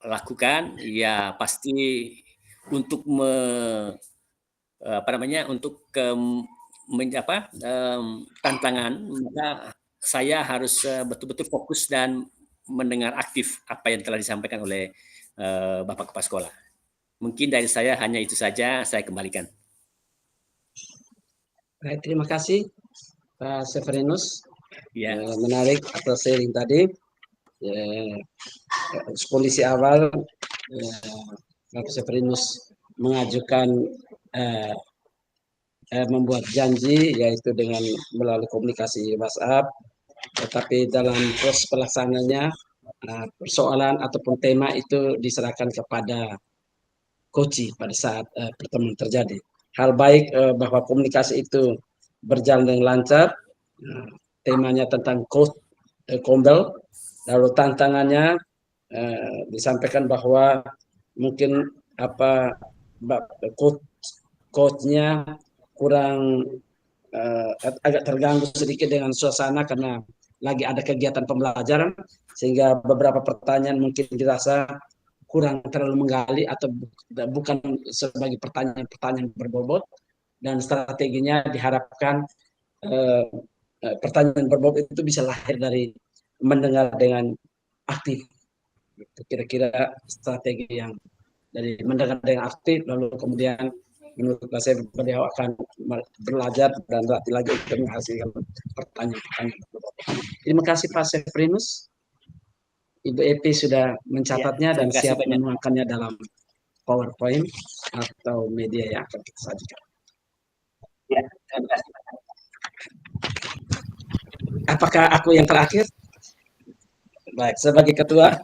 lakukan ya pasti untuk tantangan, maka saya harus betul-betul fokus dan mendengar aktif apa yang telah disampaikan oleh Bapak Kepala Sekolah. Mungkin dari saya hanya itu saja, saya kembalikan. Baik, terima kasih Pak Severinus. Ya. Menarik atas sharing tadi. Kondisi awal Pak Severinus mengajukan membuat janji, yaitu dengan melalui komunikasi WhatsApp, tetapi dalam proses pelaksananya persoalan ataupun tema itu diserahkan kepada coach pada saat pertemuan terjadi. Hal baik bahwa komunikasi itu berjalan dengan lancar. Temanya tentang Kombel, lalu tantangannya disampaikan bahwa mungkin coachnya kurang agak terganggu sedikit dengan suasana karena lagi ada kegiatan pembelajaran, sehingga beberapa pertanyaan mungkin dirasa kurang terlalu menggali atau bukan sebagai pertanyaan berbobot, dan strateginya diharapkan pertanyaan berbobot itu bisa lahir dari mendengar dengan aktif. Kira-kira strategi yang dari mendengar dengan aktif, lalu kemudian menurut saya beliau akan belajar dan berlatih lagi untuk menghasilkan pertanyaan-pertanyaan. Terima kasih Pak Severinus. Ibu Epi sudah mencatatnya dan siap menuangkannya dalam PowerPoint atau media yang akan kita sajikan. Ya, terima kasih. Apakah aku yang terakhir? Baik, sebagai ketua,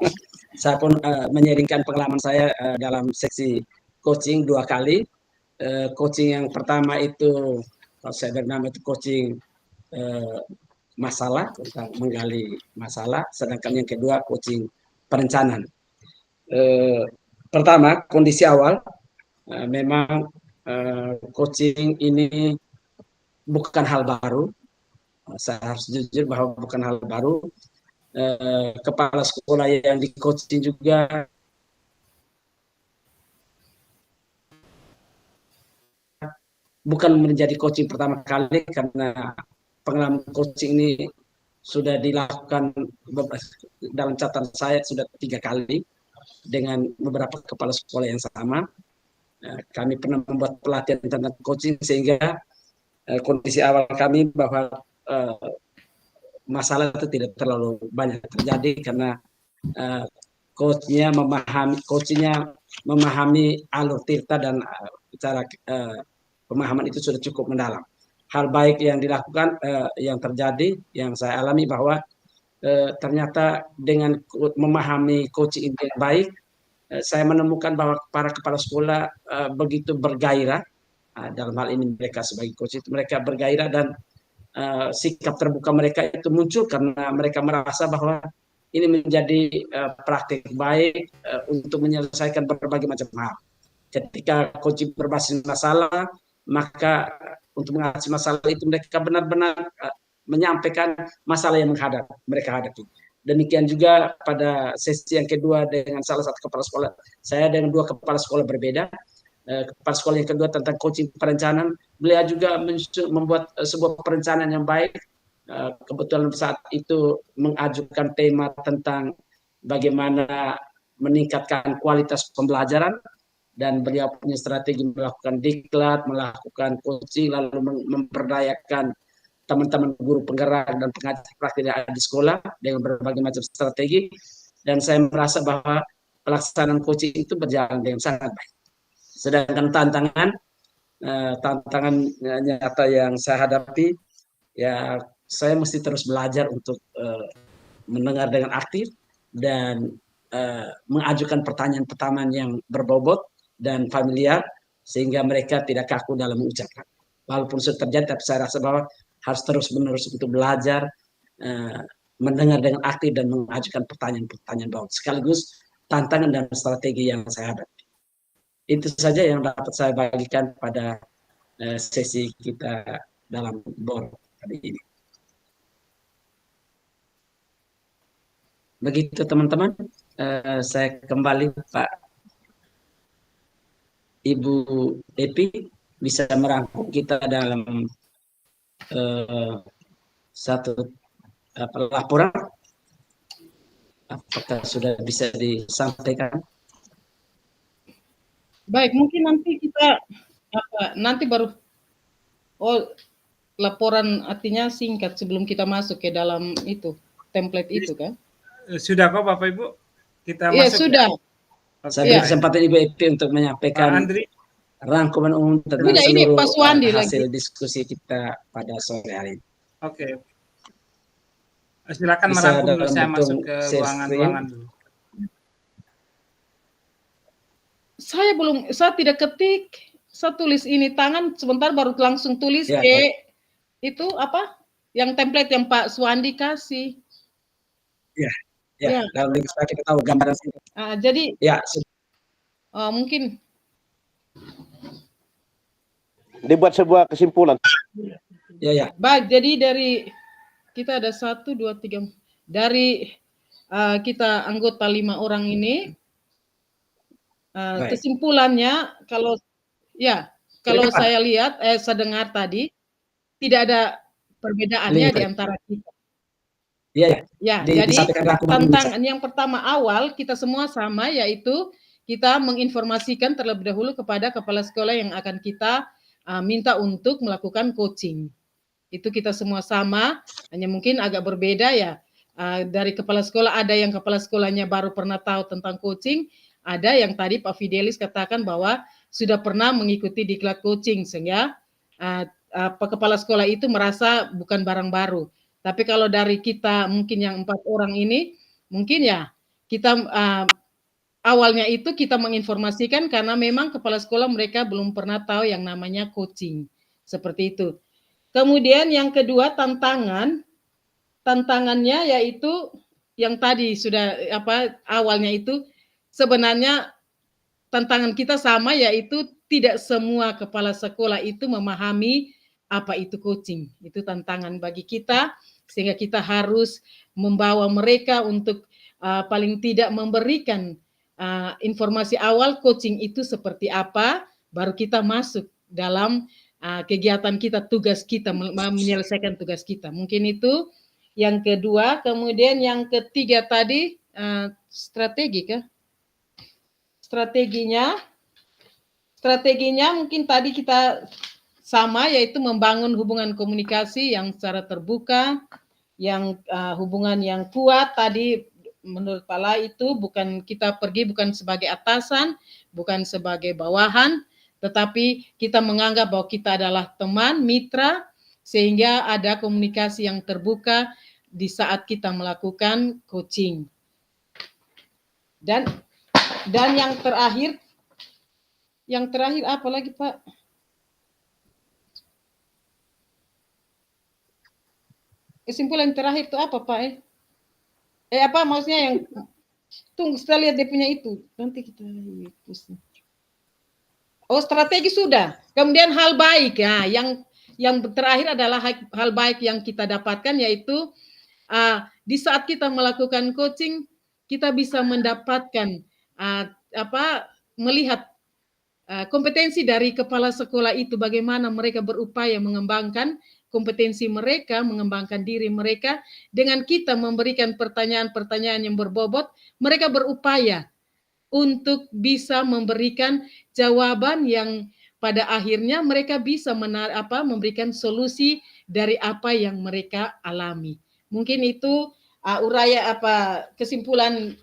saya pun menyaringkan pengalaman saya dalam seksi coaching 2 kali. Coaching yang pertama itu, kalau saya bernama itu coaching masalah, tentang menggali masalah, sedangkan yang kedua coaching perencanaan. Pertama, kondisi awal, memang coaching ini bukan hal baru. Saya harus jujur bahwa bukan hal baru. Kepala sekolah yang di coaching juga bukan menjadi coaching pertama kali, karena pengalaman coaching ini sudah dilakukan dalam catatan saya sudah 3 kali dengan beberapa kepala sekolah yang sama. Kami pernah membuat pelatihan tentang coaching, sehingga kondisi awal kami bahwa masalah itu tidak terlalu banyak terjadi karena coachnya memahami alur tirta dan cara pemahaman itu sudah cukup mendalam. Hal baik yang dilakukan, yang terjadi, yang saya alami bahwa ternyata dengan memahami coaching ini baik, saya menemukan bahwa para kepala sekolah begitu bergairah. Dalam hal ini mereka sebagai coach itu mereka bergairah, dan sikap terbuka mereka itu muncul karena mereka merasa bahwa ini menjadi praktik baik untuk menyelesaikan berbagai macam hal. Ketika coaching berbasis masalah, maka untuk mengatasi masalah itu mereka benar-benar menyampaikan masalah yang mereka hadapi. Demikian juga pada sesi yang kedua dengan salah satu kepala sekolah. Saya dengan 2 kepala sekolah berbeda. kepala sekolah yang kedua tentang coaching perencanaan. Beliau juga membuat sebuah perencanaan yang baik. Kebetulan saat itu mengajukan tema tentang bagaimana meningkatkan kualitas pembelajaran, dan beliau punya strategi melakukan diklat, melakukan coaching, lalu memperdayakan teman-teman guru penggerak dan pengajar praktik di sekolah dengan berbagai macam strategi. Dan saya merasa bahwa pelaksanaan coaching itu berjalan dengan sangat baik. Sedangkan tantangan nyata yang saya hadapi, ya saya mesti terus belajar untuk mendengar dengan aktif dan mengajukan pertanyaan-pertanyaan yang berbobot dan familiar sehingga mereka tidak kaku dalam mengucapkan. Walaupun sudah terjadi, tapi saya rasa bahwa harus terus-menerus untuk belajar, mendengar dengan aktif dan mengajukan pertanyaan-pertanyaan bawah. Sekaligus tantangan dan strategi yang saya hadapi. Itu saja yang dapat saya bagikan pada sesi kita dalam BOR kali ini. Begitu teman-teman, saya kembali Pak Ibu Epi bisa merangkum kita dalam satu laporan. Apakah sudah bisa disampaikan? Baik, mungkin nanti kita nanti baru laporan artinya singkat sebelum kita masuk ke dalam itu template itu kan? Sudah kok Bapak Ibu? Kita Iya, masuk. sudah. Ya? Saya beri kesempatan Ibu Epi untuk menyampaikan rangkuman umum tentang seluruh hasil diskusi kita pada sore hari ini. Oke. Silakan Bisa merangkum dulu, saya masuk ke ruangan dulu. Saya tidak ketik, saya tulis ini tangan sebentar baru langsung tulis ya, itu apa? Yang template yang Pak Suwandi kasih. Ya. Lalu kita tahu gambaran sini. Jadi ya, mungkin dibuat sebuah kesimpulan. Ya. Baik, jadi dari kita ada 1, 2, 3 dari kita anggota 5 orang ini, kesimpulannya kalau saya lihat, saya dengar tadi tidak ada perbedaannya di antara kita. Ya, jadi tantangan yang pertama awal kita semua sama, yaitu kita menginformasikan terlebih dahulu kepada kepala sekolah yang akan kita minta untuk melakukan coaching. Itu kita semua sama, hanya mungkin agak berbeda ya. Dari kepala sekolah ada yang kepala sekolahnya baru pernah tahu tentang coaching, ada yang tadi Pak Fidelis katakan bahwa sudah pernah mengikuti diklat coaching, sehingga kepala sekolah itu merasa bukan barang baru. Tapi kalau dari kita mungkin yang 4 orang ini, mungkin ya kita awalnya itu kita menginformasikan karena memang kepala sekolah mereka belum pernah tahu yang namanya coaching. Seperti itu. Kemudian yang kedua tantangannya yaitu yang tadi sudah awalnya itu sebenarnya tantangan kita sama, yaitu tidak semua kepala sekolah itu memahami apa itu coaching. Itu tantangan bagi kita, sehingga kita harus membawa mereka untuk paling tidak memberikan informasi awal coaching itu seperti apa, baru kita masuk dalam kegiatan kita, tugas kita, menyelesaikan tugas kita. Mungkin itu yang kedua. Kemudian yang ketiga tadi strategi kah? Strateginya mungkin tadi kita sama, yaitu membangun hubungan komunikasi yang secara terbuka, yang hubungan yang kuat. Tadi menurut Pala itu kita pergi bukan sebagai atasan, bukan sebagai bawahan, tetapi kita menganggap bahwa kita adalah teman, mitra, sehingga ada komunikasi yang terbuka di saat kita melakukan coaching. Dan yang terakhir apa lagi Pak? Kesimpulan terakhir itu apa Pak? Apa maksudnya yang tunggu kita lihat dia punya itu. Nanti kita pusing. Strategi sudah. Kemudian hal baik ya, yang terakhir adalah hal baik yang kita dapatkan, yaitu di saat kita melakukan coaching kita bisa mendapatkan melihat kompetensi dari kepala sekolah itu bagaimana mereka berupaya mengembangkan kompetensi mereka, mengembangkan diri mereka, dengan kita memberikan pertanyaan-pertanyaan yang berbobot, mereka berupaya untuk bisa memberikan jawaban yang pada akhirnya mereka bisa memberikan solusi dari apa yang mereka alami. Mungkin itu kesimpulan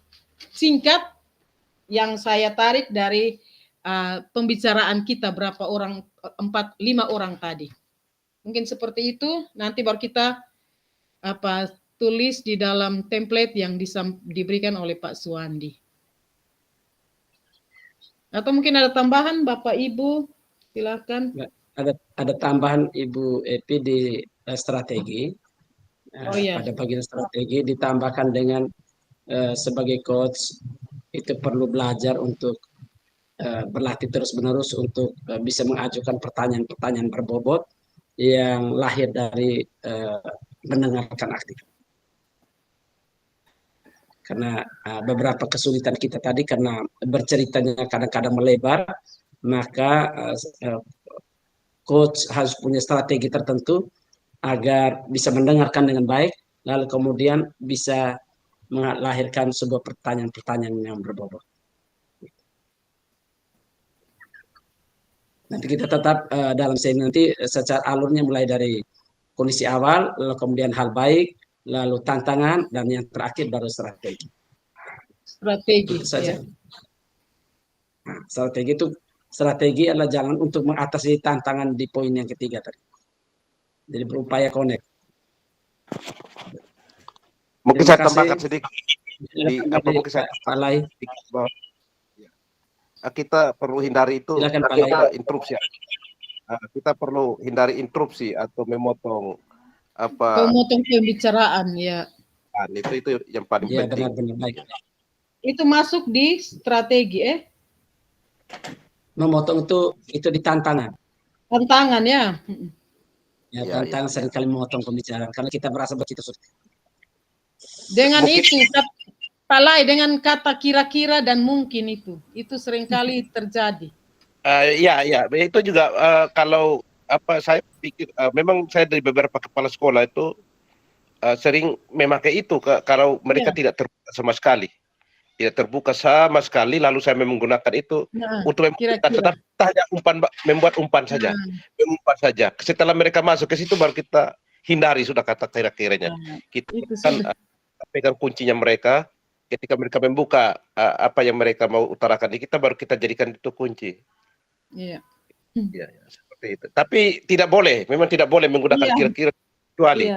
singkat yang saya tarik dari pembicaraan kita berapa orang, 4-5 orang tadi. Mungkin seperti itu, nanti baru kita tulis di dalam template yang diberikan oleh Pak Suwandi. Atau mungkin ada tambahan Bapak Ibu, silakan. Ada tambahan Ibu Epi di strategi. Pada bagian strategi ditambahkan dengan sebagai coach itu perlu belajar untuk berlatih terus-menerus untuk bisa mengajukan pertanyaan-pertanyaan berbobot yang lahir dari mendengarkan aktif. Karena beberapa kesulitan kita tadi karena berceritanya kadang-kadang melebar, maka coach harus punya strategi tertentu agar bisa mendengarkan dengan baik, lalu kemudian bisa melahirkan sebuah pertanyaan-pertanyaan yang berbobot. Nanti kita tetap dalam sesi nanti secara alurnya mulai dari kondisi awal, lalu kemudian hal baik, lalu tantangan, dan yang terakhir baru strategi. Strategi itu saja. Nah, strategi adalah jalan untuk mengatasi tantangan di poin yang ketiga tadi. Jadi berupaya connect. Mungkin saya tambahkan sedikit di apa mungkin saya Palai. Kita perlu hindari itu interupsi. Kita perlu hindari interupsi atau memotong pembicaraan ya. Itu yang paling penting. Benar-benar baik. Itu masuk di strategi Memotong itu di tantangan. Tantangan ya. Tantangan seringkali memotong pembicaraan karena kita merasa begitu sulit. Dengan itu Palai dengan kata kira-kira dan mungkin itu seringkali terjadi. Itu juga kalau saya pikir memang saya dari beberapa kepala sekolah itu sering memakai itu kalau mereka tidak terbuka sama sekali. Tidak terbuka sama sekali, lalu saya menggunakan itu untuk membuat umpan saja. Mengumpan saja. Setelah mereka masuk ke situ baru kita hindari sudah kata kira-kiranya. Kita kan pegang kuncinya mereka. Ketika mereka membuka apa yang mereka mau utarakan di kita, baru kita jadikan itu kunci. Iya. Seperti itu. Tapi memang tidak boleh menggunakan kira-kira kecuali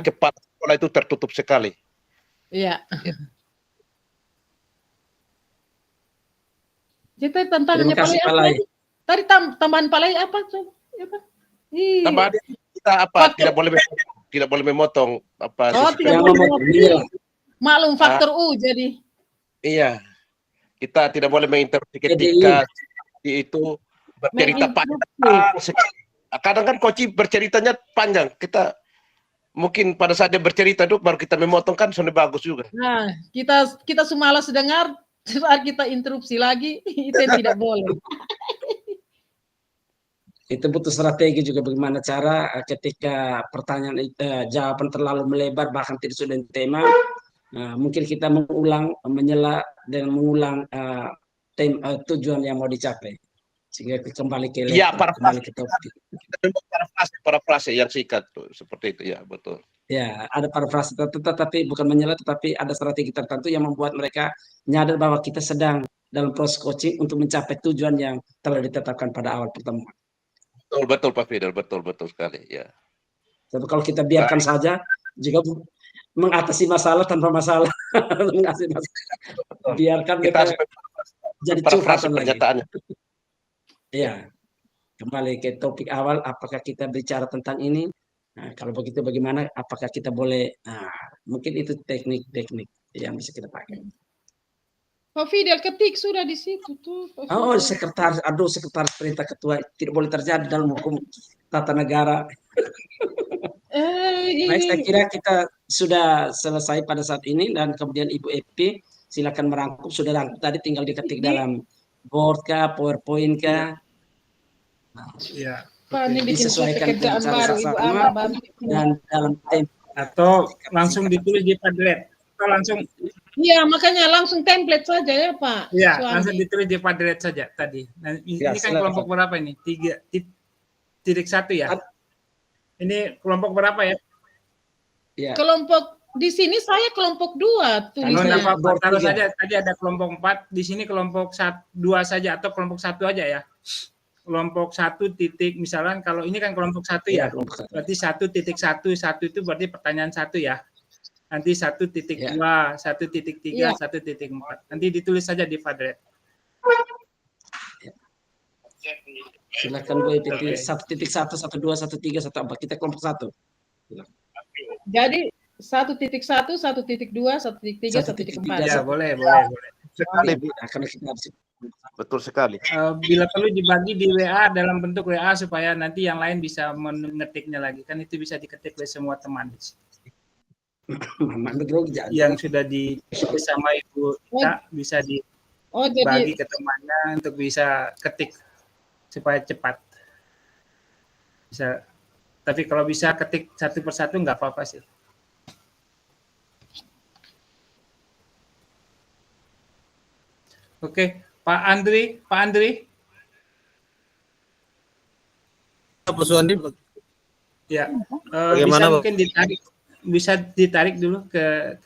kepala sekolah itu tertutup sekali. Iya. Jadi tantangannya Palai apa? Tadi tambahan Palai apa? Tambahan kita tidak boleh memotong apa? Tidak boleh memotong. Maklum faktor U jadi. Iya. Kita tidak boleh menginterupsi ketika itu bercerita panjang. Kadang kan coach berceritanya panjang. Kita mungkin pada saat dia bercerita itu baru kita memotong kan sudah bagus juga. Nah, kita semalas dengar, saat kita interupsi lagi itu yang tidak boleh. Itu butuh strategi juga bagaimana cara ketika pertanyaan jawaban terlalu melebar bahkan tidak sudah tema. Mungkin kita menyela dengan mengulang tujuan yang mau dicapai sehingga kembali ke topik. Parafrase yang singkat tuh seperti itu ya, betul. Ya, ada parafrase tetapi bukan menyela, tetapi ada strategi tertentu yang membuat mereka nyadar bahwa kita sedang dalam proses coaching untuk mencapai tujuan yang telah ditetapkan pada awal pertemuan. Betul Pak Fidel, betul sekali ya. Tapi kalau kita biarkan saja juga mengatasi masalah tanpa masalah. Biarkan kita jadi curhatan lagi. Ya, kembali ke topik awal, apakah kita bicara tentang ini? Nah, kalau begitu bagaimana? Apakah kita boleh? Mungkin itu teknik-teknik yang bisa kita pakai. Pak Fidel ketik sudah di situ tuh. Sekretaris perintah ketua tidak boleh terjadi dalam hukum tata negara. Baik, saya kira kita sudah selesai pada saat ini dan kemudian Ibu Epi silakan merangkum, sudah rangkum tadi tinggal diketik dalam board kah, PowerPoint kah, Ya. Pak, ini bikin disesuaikan dengan pekerjaan cara baru, Ibu sama Ana bantu. dan dalam tempo. Atau langsung ditulis di Padlet. Atau langsung Iya, makanya langsung template saja ya Pak. ya, Suami. langsung ditulis di Padlet saja tadi. Nah, ini Ya, kan silakan. kelompok berapa ini? 3.1 ya? Ini kelompok berapa ya? Ya. Kelompok di sini saya kelompok 2 Kalau enggak tulisnya. apa-apa, taruh saja tadi ada kelompok 4, di sini kelompok 2 saja atau kelompok 1 aja ya. Kelompok 1 titik, misalkan kalau ini kan kelompok 1 ya. Berarti 1.1 itu berarti pertanyaan 1 ya. Nanti 1.2, 1.3, 1.4. Nanti ditulis saja di Padlet. Silakan Bu EPT 1.1, 1.2, 1.3, 1.4. Kita kelompok 1. Jadi 1.1, 1.2, 1.3, 1.4. Ya, boleh. Sekali, Bu. Karena kita harus Betul sekali. Bila perlu dibagi di WA dalam bentuk WA supaya nanti yang lain bisa mengetiknya lagi. Kan itu bisa diketik oleh semua teman. Yang sudah ditulis sama Ibu Ita bisa dibagi ke temannya untuk bisa ketik supaya cepat. Bisa. Tapi kalau bisa ketik satu persatu nggak apa-apa sih. Oke, Pak Andri. Pak Suwandi. Ya, Bagaimana, bisa ditarik dulu ke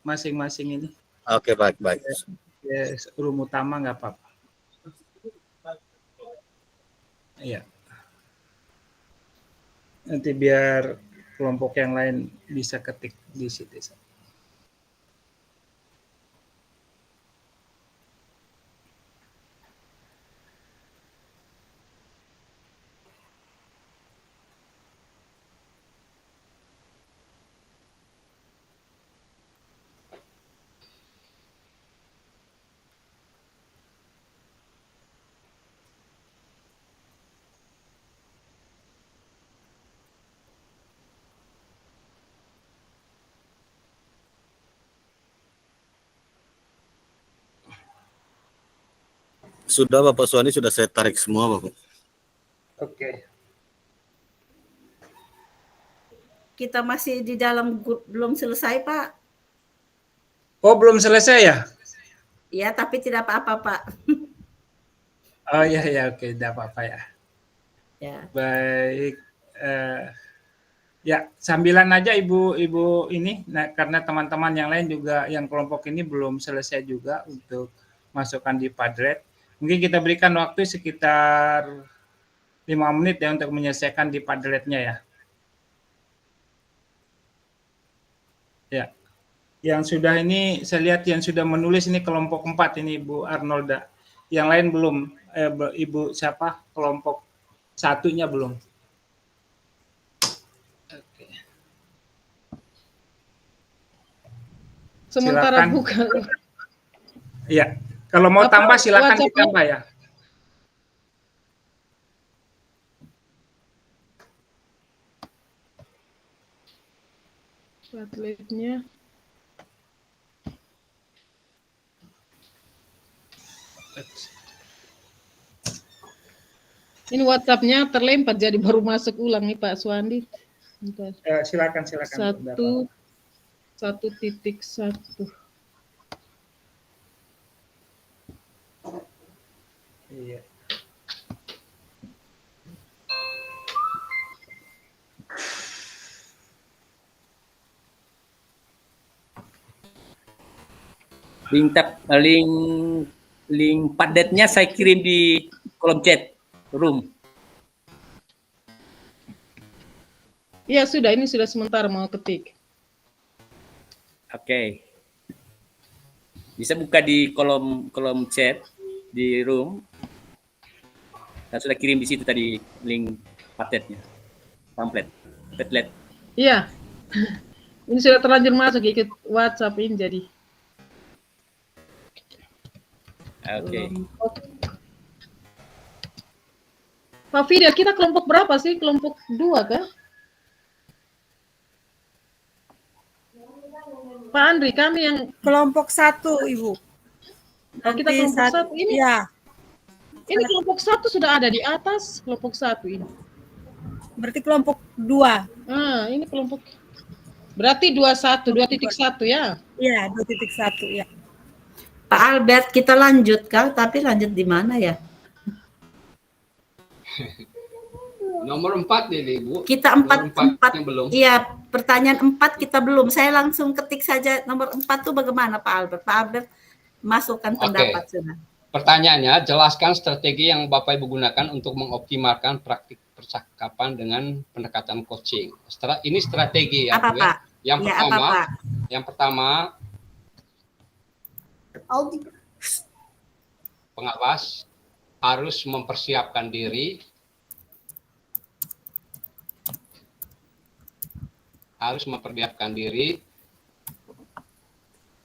masing-masing ini. Oke, baik. Ke room utama nggak apa-apa. Iya. Nanti biar kelompok yang lain bisa ketik di situ. Sudah Bapak Suwandi sudah saya tarik semua Bapak. Oke. Kita masih di dalam grup, belum selesai Pak. Oh, belum selesai ya? Ya, tapi tidak apa-apa Pak. Oh ya, oke, tidak apa-apa ya. Ya. Baik. Ya, sambilan aja Ibu ini, nah, karena teman-teman yang lain juga yang kelompok ini belum selesai juga untuk masukkan di Padlet. Mungkin kita berikan waktu sekitar 5 menit ya untuk menyelesaikan di Padletnya ya. Ya. Yang sudah ini saya lihat yang sudah menulis ini kelompok 4 ini Bu Arnolda. Yang lain belum. Ibu siapa? Kelompok 1-nya belum. Oke. Sementara silakan. buka. Iya. Kalau mau tambah silakan ditambah ya. Padletnya. Ini WhatsApp-nya terlempar jadi baru masuk ulang nih Pak Suwandi. Silakan. 1.1. Iya. Link Padletnya saya kirim di kolom chat room. Iya sudah, ini sudah sementara mau ketik. Oke. Bisa buka di kolom chat di room. Saya sudah kirim di situ tadi link Padletnya. Padlet. Iya. Ini sudah terlanjur masuk ikut WhatsApp ini jadi. Oke. Pak Fidel, kita kelompok berapa sih? Kelompok 2 kah? Pak Andri, kami yang kelompok 1, Ibu. kita kelompok 1 ini? Ya, Ini kelompok 1 sudah ada di atas, kelompok 1 ini. Berarti kelompok 2. Ini kelompok. Berarti 2.1 ya? Iya, 2.1 ya. Pak Albert, kita lanjut Kak, tapi lanjut di mana ya? Nomor 4 ini, Bu. Kita 4 yang belum. Iya, pertanyaan 4 kita belum. Saya langsung ketik saja nomor 4 tuh bagaimana Pak Albert? Pak Albert masukkan pendapat sudah. Pertanyaannya, jelaskan strategi yang Bapak Ibu gunakan untuk mengoptimalkan praktik percakapan dengan pendekatan coaching. Ini strategi ya, apa, Bu, Pak? ya. Yang pertama, pengawas harus mempersiapkan diri,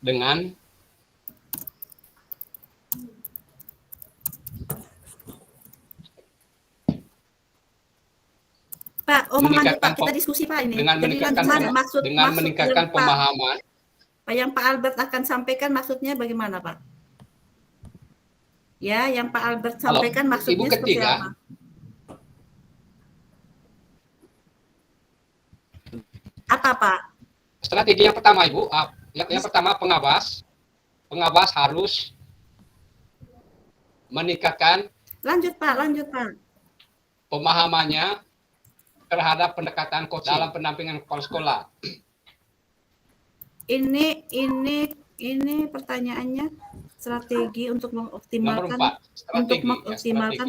dengan Pak, lanjut Pak, kita diskusi Pak ini. Dengan meningkatkan pemahaman. Pak, yang Pak Albert akan sampaikan maksudnya bagaimana Pak? Ya, yang Pak Albert sampaikan maksudnya seperti apa? Apa Pak? Strategi yang pertama Ibu, yang pertama pengawas harus meningkatkan. Lanjut Pak. Pemahamannya terhadap pendekatan coaching dalam pendampingan kepala sekolah. Ini pertanyaannya strategi untuk mengoptimalkan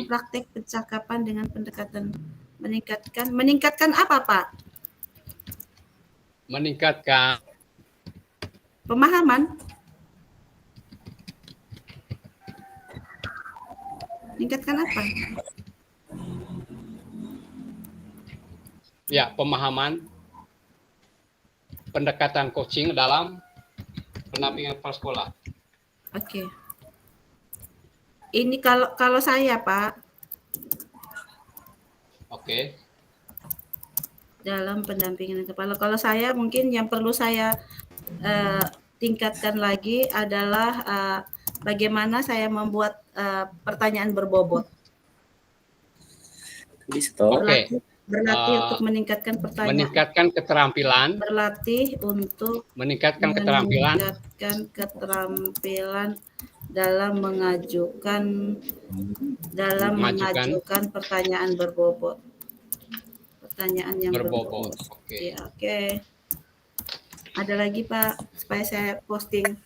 praktek percakapan dengan pendekatan meningkatkan apa Pak? Meningkatkan pemahaman. Meningkatkan apa? Ya, pemahaman pendekatan coaching dalam pendampingan kepala sekolah. Oke. Ini kalau saya Pak. Oke. Dalam pendampingan kepala. Kalau saya mungkin yang perlu saya tingkatkan lagi adalah bagaimana saya membuat pertanyaan berbobot. Berlatih untuk meningkatkan pertanyaan. Meningkatkan keterampilan. Berlatih untuk meningkatkan keterampilan dalam mengajukan pertanyaan berbobot. Pertanyaan yang berbobot. Oke. Ya, oke. Ada lagi Pak supaya saya posting.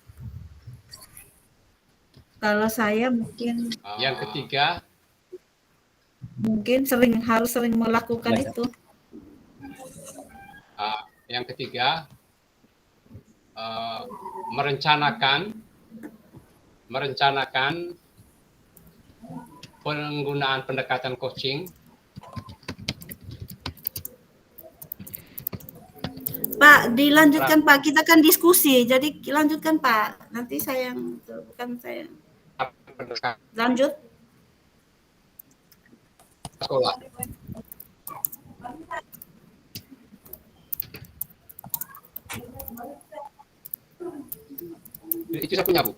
Kalau saya mungkin yang ketiga mungkin harus sering melakukan itu. Yang ketiga, merencanakan penggunaan pendekatan coaching. Pak, dilanjutkan Pak. Kita kan diskusi, jadi lanjutkan Pak. Nanti saya bukan saya. Lanjut. Sekolah. Itu saya punya Bu.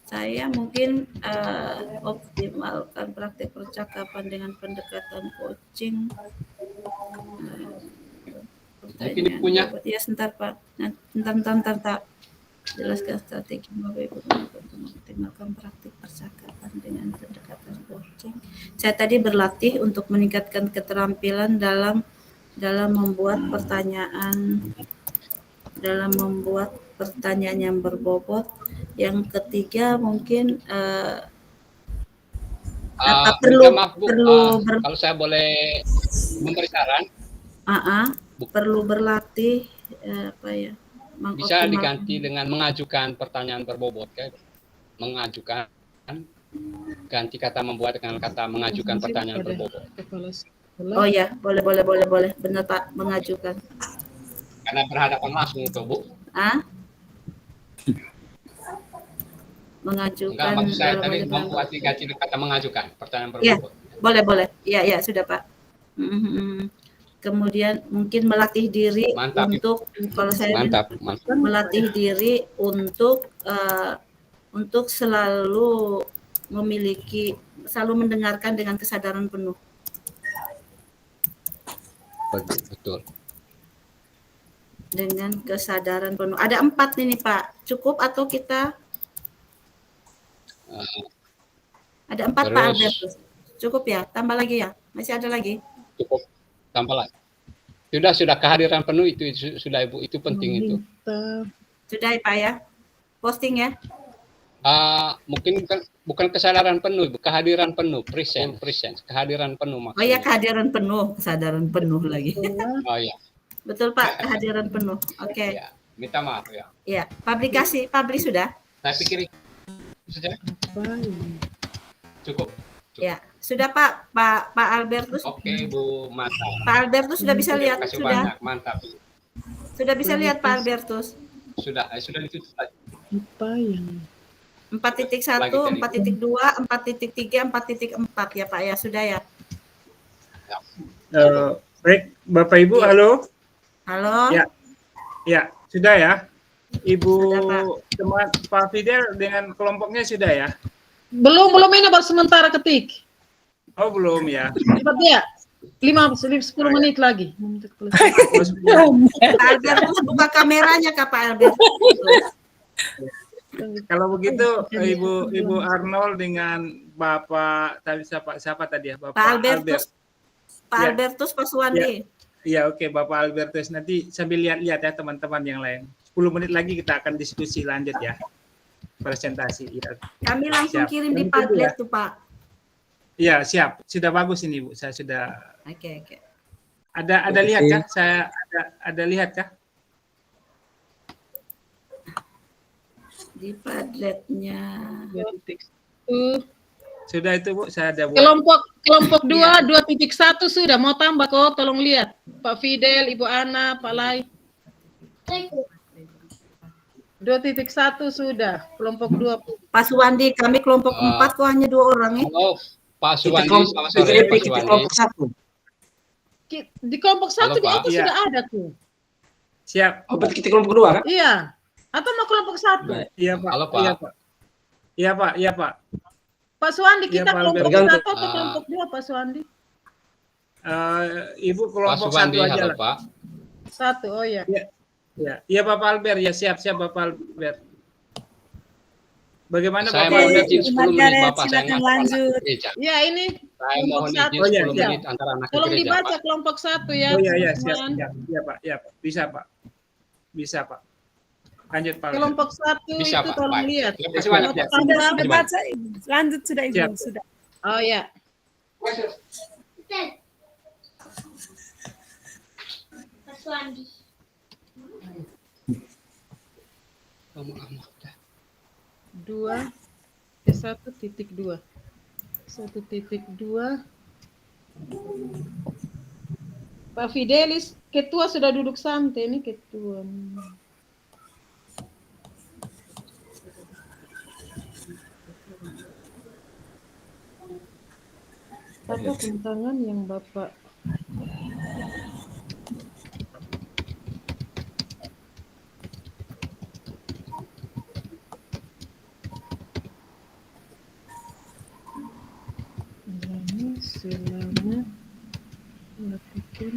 Saya mungkin optimalkan praktik percakapan dengan pendekatan coaching. Mungkin punya. Ya, sebentar Pak. Bentar. Jelaskan strategi Bapak Ibu untuk mengoptimalkan praktik percakapan dengan pendekatan coaching. Saya tadi berlatih untuk meningkatkan keterampilan dalam membuat pertanyaan yang berbobot. Yang ketiga mungkin kalau saya boleh memberi saran, perlu berlatih bisa diganti dengan mengajukan pertanyaan berbobot, kan? Ganti kata membuat dengan kata mengajukan pertanyaan berbobot. Oh ya, boleh. Benar Pak, mengajukan. Karena berhadapan langsung itu Bu. Mengajukan. Enggak, maksud saya tadi membuat diganti kata mengajukan pertanyaan berbobot. Ya, boleh. Ya, sudah Pak. Kemudian mungkin melatih diri untuk kalau saya mantap. melatih diri untuk untuk selalu mendengarkan dengan kesadaran penuh. Betul. Dengan kesadaran penuh. Ada 4 ini Pak. Cukup atau kita? Ada 4 Pak Albertus. Cukup ya? Tambah lagi ya? Masih ada lagi? Cukup. Tambah lagi. Sudah kehadiran penuh itu sudah Ibu, itu penting itu. Sudah ya Pak ya? Posting ya? Mungkin bukan kesadaran penuh, Ibu, kehadiran penuh, presence, kehadiran penuh maksudnya. Oh ya, kehadiran penuh, kesadaran penuh lagi. Oh ya. Betul Pak, kehadiran penuh. Oke. Ya, minta maaf ya. Ya, publish sudah? Saya pikir sudah. Cukup. Ya, sudah Pak Albertus. Oke, Bu Mata. Pak Albertus sudah bisa lihat? Terima kasih Sudah. banyak, mantap. Sudah bisa lihat Pak Albertus? Sudah ditutup lagi. Apa yang 4.1, 4.2, 4.3, 4.4 ya Pak ya, sudah ya. Baik, Bapak Ibu, halo. Halo. Ya, sudah ya. Ibu Sudah, teman Pak Fidel dengan kelompoknya sudah ya? belum ini baru sementara ketik. Oh, belum ya. Cepat ya. 10 menit lagi. Pak Albertus buka kameranya Kak Pak Albertus. Kalau begitu Ibu Arnold dengan Bapak tadi siapa tadi ya? Bapak Albertus. Pak Albertus Pak Suwandi. Iya, oke Bapak Albertus, nanti sambil lihat-lihat ya teman-teman yang lain. 10 menit lagi kita akan diskusi lanjut ya. Presentasi ya. Kami langsung kirim di Padlet tuh Pak. Iya, siap. Sudah bagus ini Bu. Saya sudah. Oke. Ada lihat kah? Saya ada lihat kah? Di Padletnya. Sudah itu Bu, saya ada buat. Kelompok 2, 2.1 sudah mau tambah kok, tolong lihat. Pak Fidel, Ibu Ana, Pak Lai. 2.1 sudah, kelompok 2. Pak Suwandi, kami kelompok 4 kok hanya 2 orang ya. Halo, Pak Suwandi, selamat sore Pak Suwandi. Kelompok 1. Di kelompok 1 Halo, di Pak. atas sudah ada tuh. Siap. Oh, berarti kita kelompok 2 kan? Iya. Atau mau kelompok 1? Iya Pak. Halo, Pak. Iya Pak. Pak Suwandi, Iya, kita Pak kelompok Albert. 1 atau kelompok 2 Pak Suwandi? Ibu Pak kelompok Suwandi, 1 aja halo lah. Pak. 1, oh ya. Iya Bapak Albert, ya siap Bapak Albert. Bagaimana Saya Bapak mohon Albert? izin 10 menit Margaret, Bapak, saya silakan ngantar anak lanjut. ke gereja. Ya ini Saya mohon kelompok 1. izin Oh, iya, 10 iya. menit antar anak ke Tolong gereja dibaca Pak. kelompok 1 ya. Oh iya siap. teman. Iya Pak. Bisa Pak. Lanjut Pak. Kelompok 1 Bisa, itu Pak. tolong Baik. lihat. Terima kasih banyak ya. Sudah baca Ibu. Lanjut sudah Ibu. Siap. Sudah. Oh ya. Dua, 1.2. 1.2. Pak Fidelis, ketua sudah duduk santai ini ketua. Apa tantangan yang Bapak selama melakukan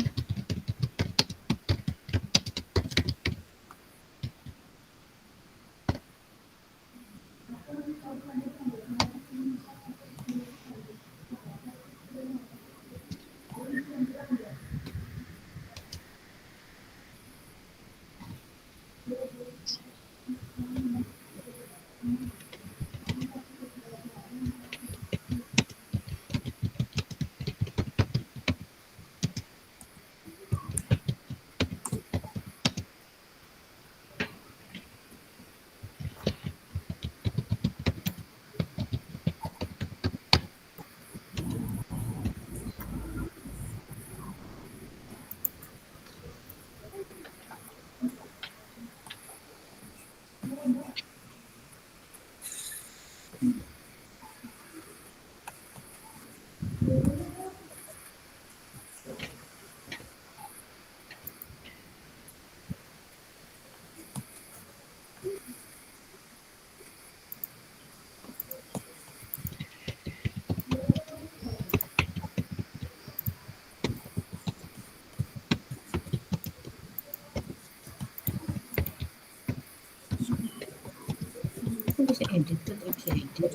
bisa edit, tetap bisa edit.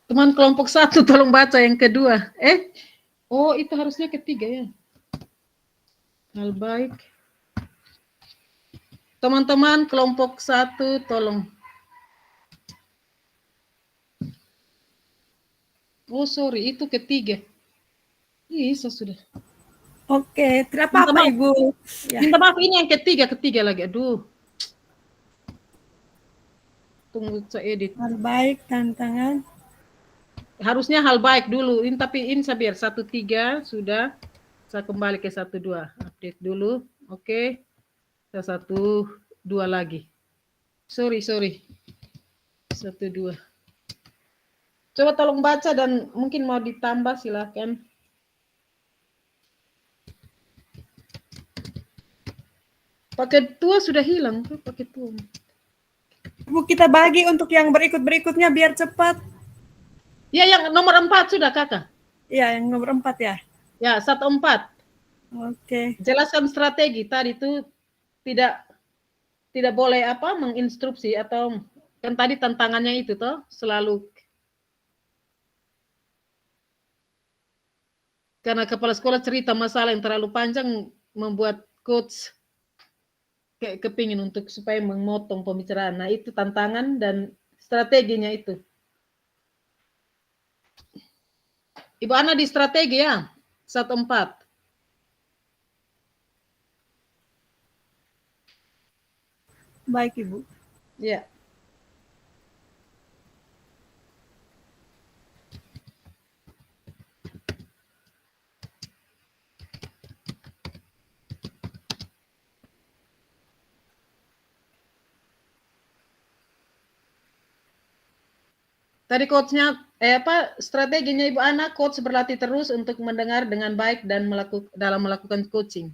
Teman kelompok 1 tolong baca yang kedua. Oh itu harusnya ketiga ya. Hal baik. Teman-teman kelompok 1 tolong. Oh sorry, itu ketiga. Bisa sudah. Oke, tidak apa-apa Ibu. Ya. Minta maaf, ini yang ketiga lagi. Aduh. Tunggu saya edit. Hal baik, tantangan. Harusnya hal baik dulu. Tapi ini saya biar 1-3 sudah. Saya kembali ke 1-2. Update dulu. Oke. Saya 1-2 lagi. Sorry. 1-2. Coba tolong baca dan mungkin mau ditambah silakan. Paket tua sudah hilang tuh paket tua. Bu, kita bagi untuk yang berikutnya biar cepat. Ya, yang nomor 4 sudah kakak. Ya, yang nomor 4 ya. Ya, 1-4. Oke. Jelaskan strategi tadi itu tidak boleh menginstruksi atau kan tadi tantangannya itu toh selalu karena kepala sekolah cerita masalah yang terlalu panjang membuat coach kayak kepingin untuk supaya memotong pembicaraan. Nah itu tantangan dan strateginya itu. Ibu Ana di strategi ya 1-4. Baik Ibu. Ya. Tadi coachnya Strateginya Ibu Ana, coach berlatih terus untuk mendengar dengan baik dan dalam melakukan coaching.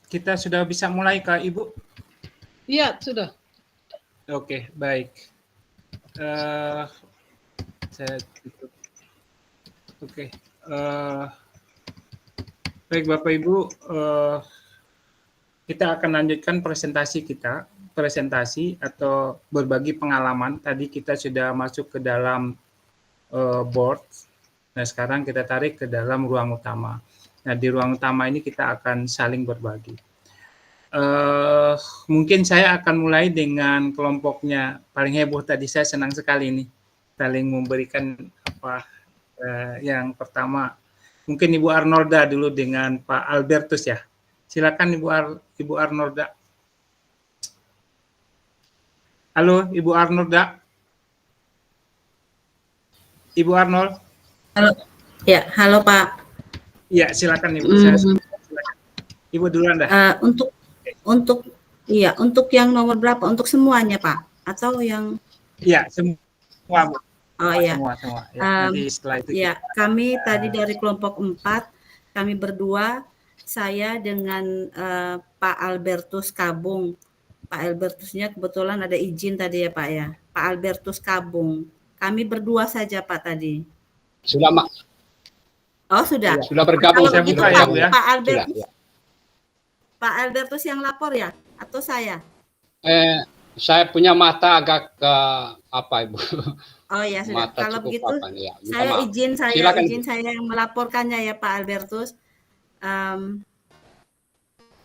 Kita sudah bisa mulai, Kak Ibu? Iya, sudah. Oke, baik. Saya tutup. Oke. Baik, Bapak Ibu, kita akan lanjutkan presentasi atau berbagi pengalaman. Tadi kita sudah masuk ke dalam board. Nah, sekarang kita tarik ke dalam ruang utama. Nah, di ruang utama ini kita akan saling berbagi. Mungkin saya akan mulai dengan kelompoknya paling heboh tadi. Saya senang sekali nih saling memberikan yang pertama. Mungkin Ibu Arnolda dulu dengan Pak Albertus ya. Silakan Ibu Arnolda. Halo, Ibu Arnolda. Ibu Arnold. Halo. Ya, halo Pak. Iya, silakan Ibu. Silakan. Ibu duluan dah. Untuk yang nomor berapa? Untuk semuanya Pak? Atau yang? Iya, semua Bu. Oh iya. Semua. Ya, nanti setelah itu. Ya, kami tadi dari kelompok 4, kami berdua, saya dengan Pak Albertus Kabung. Pak Albertusnya kebetulan ada izin tadi ya Pak ya. Pak Albertus Kabung. Kami berdua saja Pak tadi. Sudah Mak. Oh sudah. Ya, sudah bergabung. Kalau begitu ya, Bu, ya? Pak Albertus. Sudah, ya. Pak Albertus yang lapor ya? Atau saya? Saya punya mata agak ke apa Ibu? Oh ya sudah. Mata Kalau cukup begitu apa, ya. saya izin saya yang melaporkannya ya Pak Albertus.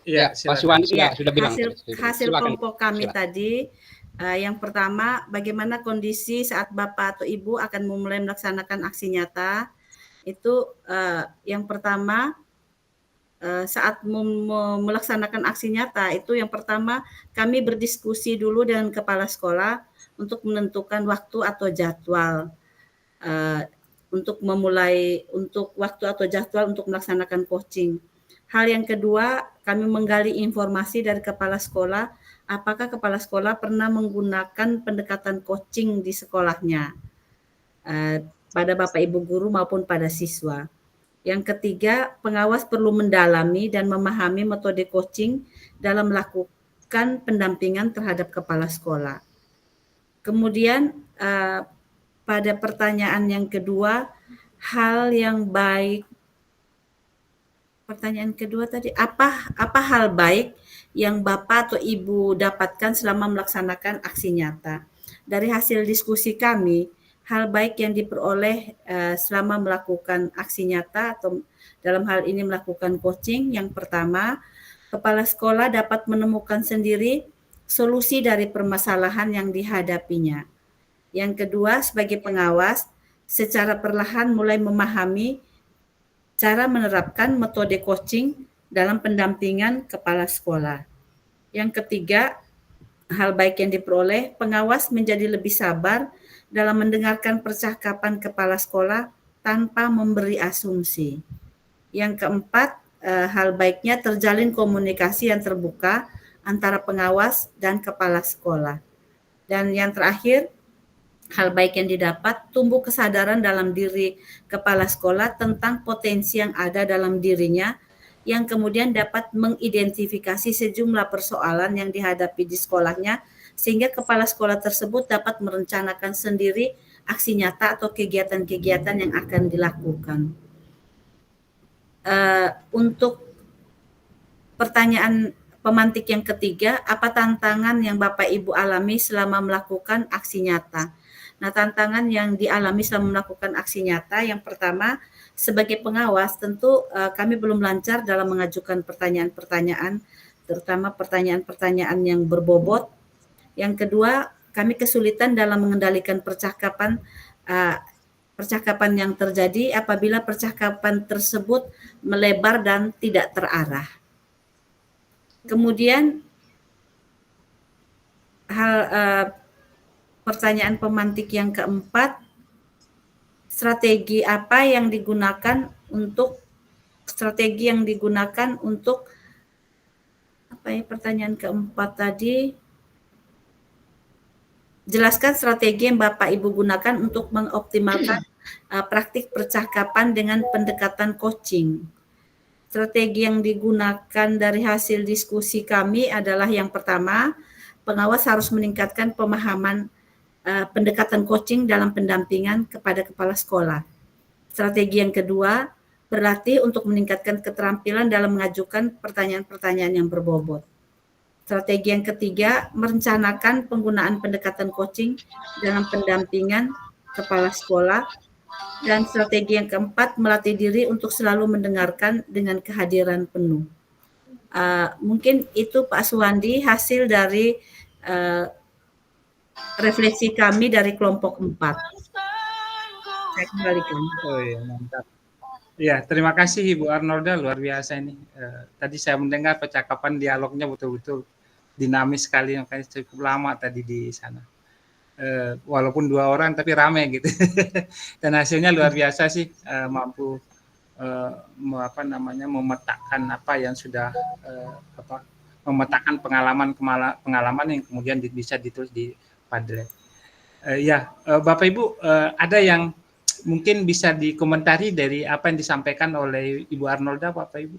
Ya, Pak Suwandi sudah bilang. Hasil kelompok kami tadi, yang pertama, bagaimana kondisi saat Bapak atau Ibu akan memulai melaksanakan aksi nyata. Itu yang pertama, saat melaksanakan aksi nyata, itu yang pertama kami berdiskusi dulu dengan kepala sekolah untuk menentukan waktu atau jadwal. Untuk waktu atau jadwal untuk melaksanakan coaching. Hal yang kedua, kami menggali informasi dari kepala sekolah, apakah kepala sekolah pernah menggunakan pendekatan coaching di sekolahnya, pada Bapak Ibu guru maupun pada siswa. Yang ketiga, pengawas perlu mendalami dan memahami metode coaching dalam melakukan pendampingan terhadap kepala sekolah. Kemudian, pada pertanyaan yang kedua, hal yang baik. Pertanyaan kedua tadi, apa hal baik yang Bapak atau Ibu dapatkan selama melaksanakan aksi nyata? Dari hasil diskusi kami, hal baik yang diperoleh selama melakukan aksi nyata atau dalam hal ini melakukan coaching, yang pertama, kepala sekolah dapat menemukan sendiri solusi dari permasalahan yang dihadapinya. Yang kedua, sebagai pengawas, secara perlahan mulai memahami cara menerapkan metode coaching dalam pendampingan kepala sekolah. Yang ketiga, hal baik yang diperoleh, pengawas menjadi lebih sabar dalam mendengarkan percakapan kepala sekolah tanpa memberi asumsi. Yang keempat, hal baiknya terjalin komunikasi yang terbuka antara pengawas dan kepala sekolah. Dan yang terakhir, hal baik yang didapat, tumbuh kesadaran dalam diri kepala sekolah tentang potensi yang ada dalam dirinya, yang kemudian dapat mengidentifikasi sejumlah persoalan yang dihadapi di sekolahnya, sehingga kepala sekolah tersebut dapat merencanakan sendiri aksi nyata atau kegiatan-kegiatan yang akan dilakukan. Untuk pertanyaan pemantik yang ketiga, apa tantangan yang Bapak Ibu alami selama melakukan aksi nyata? Nah, tantangan yang dialami selama melakukan aksi nyata, yang pertama, sebagai pengawas tentu kami belum lancar dalam mengajukan pertanyaan-pertanyaan, terutama pertanyaan-pertanyaan yang berbobot. Yang kedua, kami kesulitan dalam mengendalikan percakapan yang terjadi apabila percakapan tersebut melebar dan tidak terarah. Kemudian pertanyaan pemantik yang keempat, strategi yang digunakan untuk pertanyaan keempat tadi, jelaskan strategi yang Bapak Ibu gunakan untuk mengoptimalkan praktik percakapan dengan pendekatan coaching. Strategi yang digunakan dari hasil diskusi kami adalah yang pertama, pengawas harus meningkatkan pemahaman pendekatan coaching dalam pendampingan kepada kepala sekolah. Strategi yang kedua, berlatih untuk meningkatkan keterampilan dalam mengajukan pertanyaan-pertanyaan yang berbobot. Strategi yang ketiga, merencanakan penggunaan pendekatan coaching dalam pendampingan kepala sekolah. Dan strategi yang keempat, melatih diri untuk selalu mendengarkan dengan kehadiran penuh. Mungkin itu Pak Suwandi hasil dari refleksi kami dari kelompok 4. Saya kembalikan. Oh iya, mantap. Ya, terima kasih Ibu Arnolda, luar biasa ini. Tadi saya mendengar percakapan dialognya betul-betul dinamis sekali, makanya cukup lama tadi di sana. Walaupun 2 orang tapi rame gitu. Dan hasilnya luar biasa sih, mampu memetakan apa yang sudah memetakan pengalaman yang kemudian bisa ditulis di Padlet. Bapak Ibu, ada yang mungkin bisa dikomentari dari apa yang disampaikan oleh Ibu Arnolda, Bapak Ibu?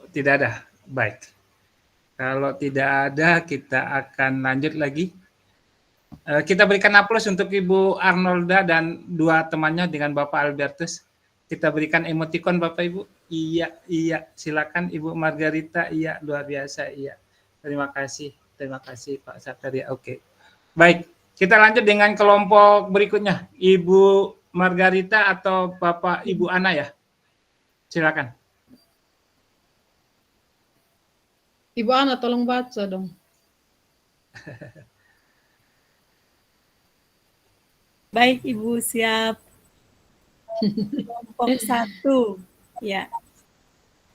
Tidak ada. Baik. Kalau tidak ada, kita akan lanjut lagi. Kita berikan aplaus untuk Ibu Arnolda dan 2 temannya dengan Bapak Albertus. Kita berikan emoticon Bapak Ibu. Iya. Silakan Ibu Margarita. Iya, luar biasa. Iya. Terima kasih Pak Sakaria. Oke. Baik, kita lanjut dengan kelompok berikutnya. Ibu Margarita atau Bapak Ibu Ana ya. Silakan. Ibu Ana tolong baca dong. Baik, Ibu, siap. Kelompok 1. Ya.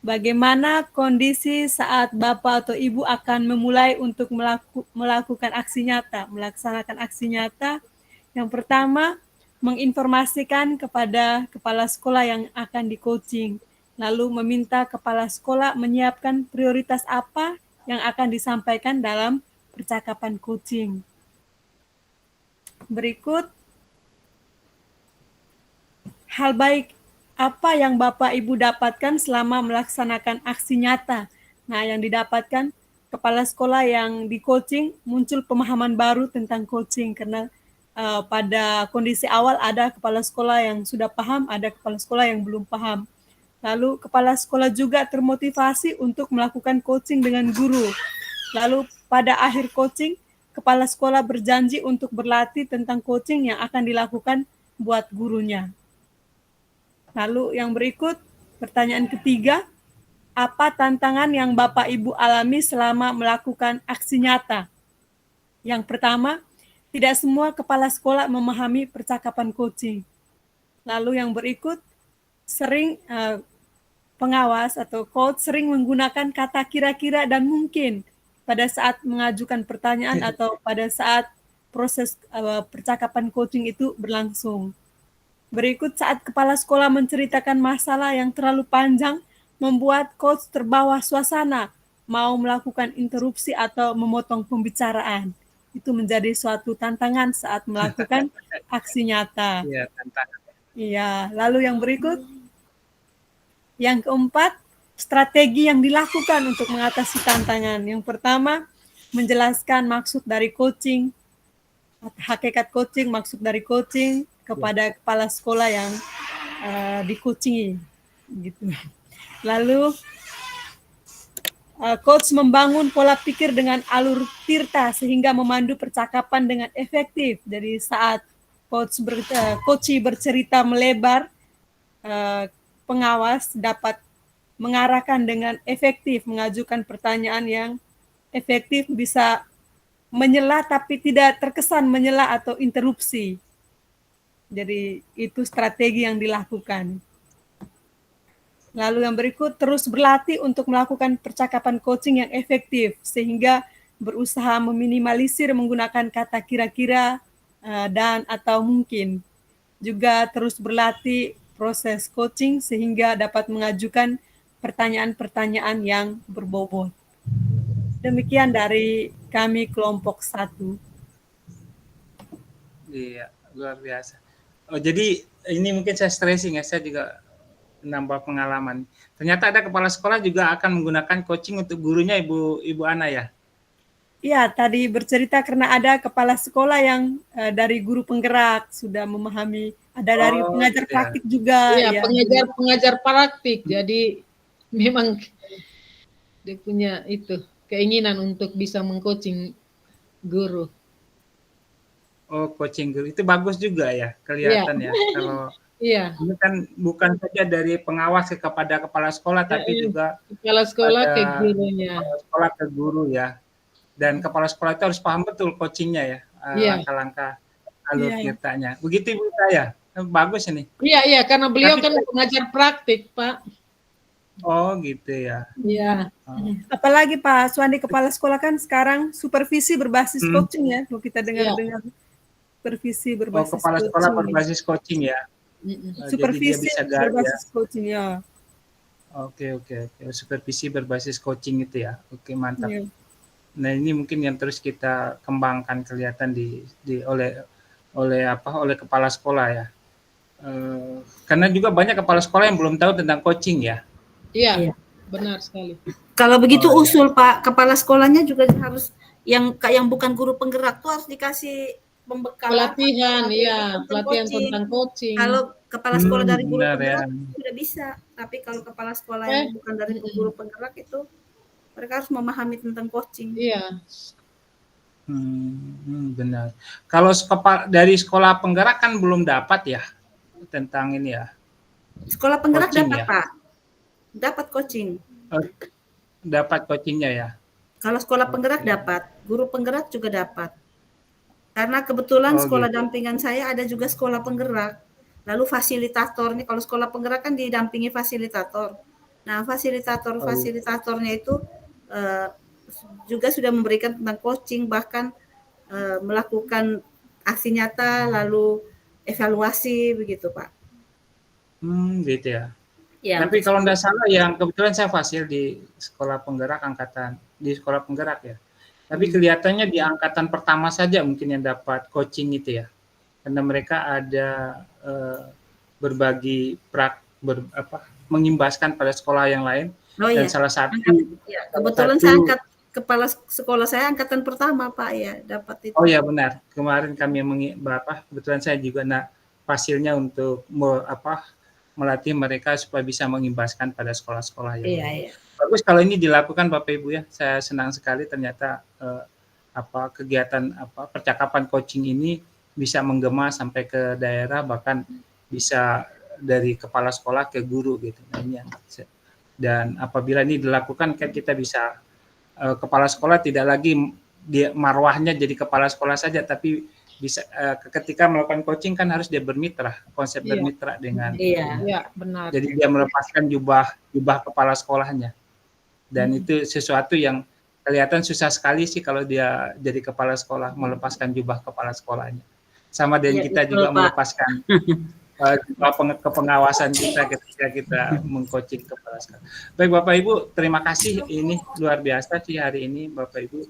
Bagaimana kondisi saat Bapak atau Ibu akan memulai untuk melakukan aksi nyata, melaksanakan aksi nyata? Yang pertama, menginformasikan kepada kepala sekolah yang akan di-coaching, lalu meminta kepala sekolah menyiapkan prioritas apa yang akan disampaikan dalam percakapan coaching. Berikut, hal baik apa yang Bapak Ibu dapatkan selama melaksanakan aksi nyata. Nah, yang didapatkan kepala sekolah yang di-coaching muncul pemahaman baru tentang coaching karena pada kondisi awal ada kepala sekolah yang sudah paham, ada kepala sekolah yang belum paham. Lalu kepala sekolah juga termotivasi untuk melakukan coaching dengan guru. Lalu pada akhir coaching, kepala sekolah berjanji untuk berlatih tentang coaching yang akan dilakukan buat gurunya. Lalu yang berikut, pertanyaan ketiga, apa tantangan yang Bapak Ibu alami selama melakukan aksi nyata? Yang pertama, tidak semua kepala sekolah memahami percakapan coaching. Lalu yang berikut, sering pengawas atau coach sering menggunakan kata kira-kira dan mungkin pada saat mengajukan pertanyaan atau pada saat proses percakapan coaching itu berlangsung. Berikut, saat kepala sekolah menceritakan masalah yang terlalu panjang, membuat coach terbawa suasana, mau melakukan interupsi atau memotong pembicaraan. Itu menjadi suatu tantangan saat melakukan aksi nyata. Iya, tantangan. Iya, lalu yang berikut, yang keempat, strategi yang dilakukan untuk mengatasi tantangan. Yang pertama, menjelaskan maksud dari coaching, hakikat coaching, maksud dari coaching, kepada kepala sekolah yang di-coachingi gitu. Lalu coach membangun pola pikir dengan alur tirta sehingga memandu percakapan dengan efektif. Dari saat coach bercerita melebar, pengawas dapat mengarahkan dengan efektif, mengajukan pertanyaan yang efektif, bisa menyela tapi tidak terkesan menyela atau interupsi. Jadi itu strategi yang dilakukan. Lalu yang berikut, terus berlatih untuk melakukan percakapan coaching yang efektif sehingga berusaha meminimalisir menggunakan kata kira-kira dan atau mungkin. Juga terus berlatih proses coaching sehingga dapat mengajukan pertanyaan-pertanyaan yang berbobot. Demikian dari kami kelompok 1. Iya, luar biasa. Oh, jadi ini mungkin saya stressing ya, saya juga nambah pengalaman. Ternyata ada kepala sekolah juga akan menggunakan coaching untuk gurunya Ibu Ana ya? Iya, tadi bercerita karena ada kepala sekolah yang dari guru penggerak sudah memahami, ada dari pengajar praktik juga. Iya, pengajar praktik. Jadi memang dia punya itu keinginan untuk bisa mengcoaching guru. Oh, coaching guru itu bagus juga ya, kelihatan ya. Kalau ini kan bukan saja dari pengawas kepada kepala sekolah, tapi juga kepala sekolah ke gurunya. Kepala sekolah ke guru ya. Dan kepala sekolah itu harus paham betul coachingnya ya, langkah-langkah alur tirtanya. Begitu Ibu saya. Bagus ini. Iya, karena beliau Tapi kan pengajar praktik, Pak. oh gitu ya. Iya. Apalagi Pak Suandi kepala sekolah kan sekarang supervisi berbasis coaching ya. Kalau kita dengar-dengar supervisi Oh, berbasis kepala sekolah coaching. berbasis coaching ya. Jadi dia Supervisi bisa guide ya. berbasis coaching ya. Oke. Supervisi berbasis coaching itu ya. Oke, mantap. Iya. Nah, ini mungkin yang terus kita kembangkan kelihatan oleh kepala sekolah ya. Karena juga banyak kepala sekolah yang belum tahu tentang coaching ya. Iya, benar sekali. Kalau begitu Oh, iya. usul Pak kepala sekolahnya juga harus yang bukan guru penggerak tuh harus dikasih pembekalan Pelatihan, tentang pelatihan coaching. tentang coaching. Kalau kepala sekolah dari guru benar ya. penggerak sudah bisa, tapi kalau kepala sekolah yang bukan dari guru penggerak itu mereka harus memahami tentang coaching. Iya. Benar. Kalau dari sekolah penggerak kan belum dapat ya tentang ini ya. Sekolah penggerak Coaching dapat ya? Pak, dapat coaching. Dapat coachingnya ya. Kalau sekolah penggerak dapat, guru penggerak juga dapat. Karena kebetulan Oh, sekolah gitu. dampingan saya ada juga sekolah penggerak. Lalu fasilitator nih, kalau sekolah penggerak kan didampingi fasilitator. Nah, fasilitatornya itu juga sudah memberikan tentang coaching, bahkan melakukan aksi nyata, lalu evaluasi begitu, Pak. Gitu ya. Ya, Tapi kalau tidak salah yang kebetulan saya fasil di sekolah penggerak ya. Tapi kelihatannya di angkatan pertama saja mungkin yang dapat coaching itu ya. Karena mereka ada berbagi mengimbaskan pada sekolah yang lain. Oh, dan iya. salah satu kebetulan saya kepala sekolah saya angkatan pertama, Pak, ya, dapat itu. Oh ya benar. Kemarin kami kebetulan saya juga fasilnya untuk melatih mereka supaya bisa mengimbaskan pada sekolah-sekolah yang lain. Bagus kalau ini dilakukan Bapak Ibu ya. Saya senang sekali ternyata kegiatan percakapan coaching ini bisa menggema sampai ke daerah, bahkan bisa dari kepala sekolah ke guru gitu. Nah, ini dan apabila ini dilakukan kan kita bisa kepala sekolah tidak lagi dia marwahnya jadi kepala sekolah saja, tapi bisa ketika melakukan coaching kan harus dia bermitra, konsep bermitra dengan benar. Jadi dia melepaskan jubah kepala sekolahnya. Dan itu sesuatu yang kelihatan susah sekali sih kalau dia jadi kepala sekolah melepaskan jubah kepala sekolahnya. Sama dengan kita juga melepaskan kepengawasan kita ketika kita mengcoaching kepala sekolah. Baik Bapak Ibu, terima kasih, ini luar biasa sih hari ini Bapak Ibu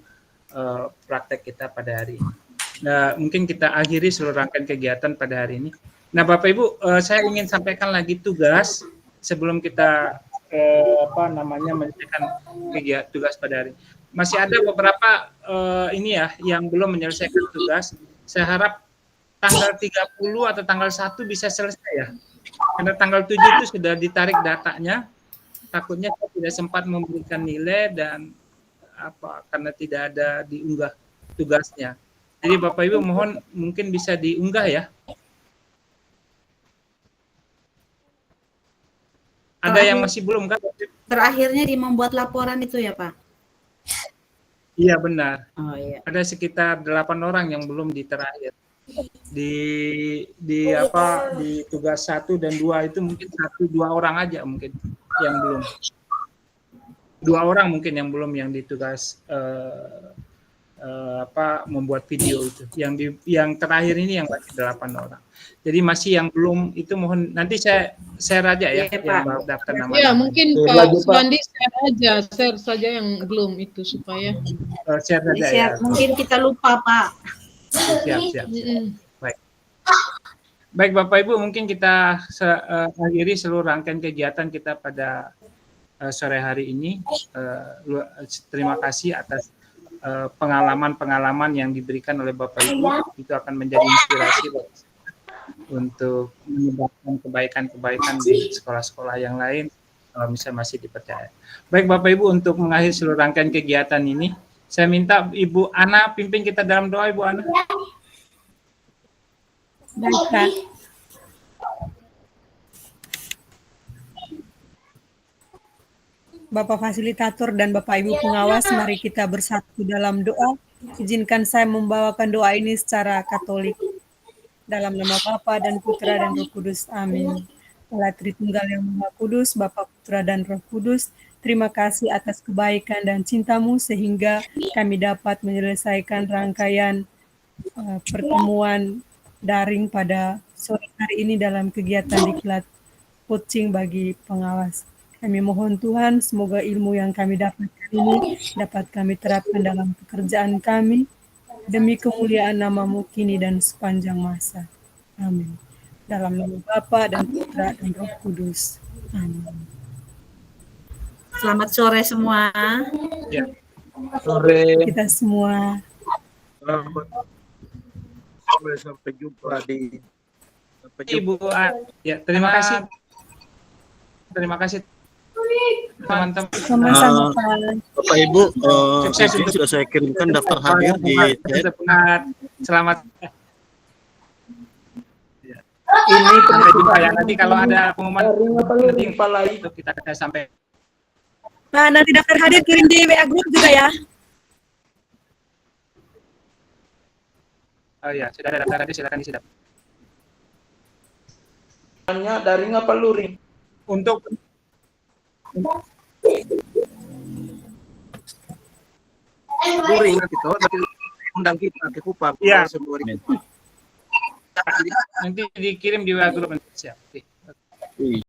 praktek kita pada hari ini. Nah, mungkin kita akhiri seluruh rangkaian kegiatan pada hari ini. Nah, Bapak Ibu, saya ingin sampaikan lagi tugas sebelum kita menyelesaikan kegiatan tugas pada hari ini. Masih ada beberapa ini ya yang belum menyelesaikan tugas. Saya harap tanggal 30 atau tanggal 1 bisa selesai ya. Karena tanggal 7 itu sudah ditarik datanya. Takutnya saya tidak sempat memberikan nilai dan karena tidak ada diunggah tugasnya. Jadi Bapak Ibu mohon mungkin bisa diunggah ya. Ada yang masih belum kan? Terakhirnya di membuat laporan itu ya Pak? Iya benar. Oh iya. Ada sekitar 8 orang yang belum di terakhir. Di tugas 1 dan 2 itu mungkin 1-2 orang aja mungkin yang belum. 2 orang mungkin yang belum yang di tugas membuat video itu. Yang terakhir ini yang masih 8 orang. Jadi masih yang belum itu mohon nanti saya share aja ya yang daftar nama. Ya, mungkin Pak Suwandi share saja yang belum itu supaya share saja ya. Mungkin kita lupa, Pak. Siap. Baik Bapak Ibu, mungkin kita akhiri seluruh rangkaian kegiatan kita pada sore hari ini. Terima kasih atas pengalaman-pengalaman yang diberikan oleh Bapak Ibu. Itu akan menjadi inspirasi untuk menyebarkan kebaikan-kebaikan di sekolah-sekolah yang lain kalau misalnya masih dipercaya. Baik Bapak Ibu, untuk mengakhiri seluruh rangkaian kegiatan ini, saya minta Ibu Ana pimpin kita dalam doa. Ibu Ana. Baik, Pak. Bapak fasilitator dan Bapak Ibu pengawas, mari kita bersatu dalam doa. Izinkan saya membawakan doa ini secara Katolik. Dalam nama Bapa dan Putra dan Roh Kudus. Amin. Allah Tritunggal yang Maha Kudus, Bapa, Putra, dan Roh Kudus, terima kasih atas kebaikan dan cinta-Mu sehingga kami dapat menyelesaikan rangkaian pertemuan daring pada sore hari ini dalam kegiatan diklat coaching bagi pengawas. Kami mohon Tuhan, semoga ilmu yang kami dapatkan ini dapat kami terapkan dalam pekerjaan kami, demi kemuliaan nama-Mu kini dan sepanjang masa. Amin. Dalam nama Bapa dan Putra dan Roh Kudus. Amin. Selamat sore semua. Ya. Sore. Kita semua. Sampai jumpa di Ibu, ya terima kasih. Terima kasih teman-teman. Sama-sama, Pak. Bapak Ibu, Sukses ini untuk- sudah saya kirimkan daftar hadir di chat. Selamat. Ini Sampai jumpa ya. Nanti kalau ada pengumuman penting pala itu. itu kita akan sampai. Nah, nanti daftar hadir kirim di WA Group juga ya. Oh ya, sudah ada daftar tadi, silakan diisi daftar. Daring apa luring? Untuk luring gitu, nanti undang kita ke Kupang. Iya. Semua nanti dikirim di WA grup. Siap.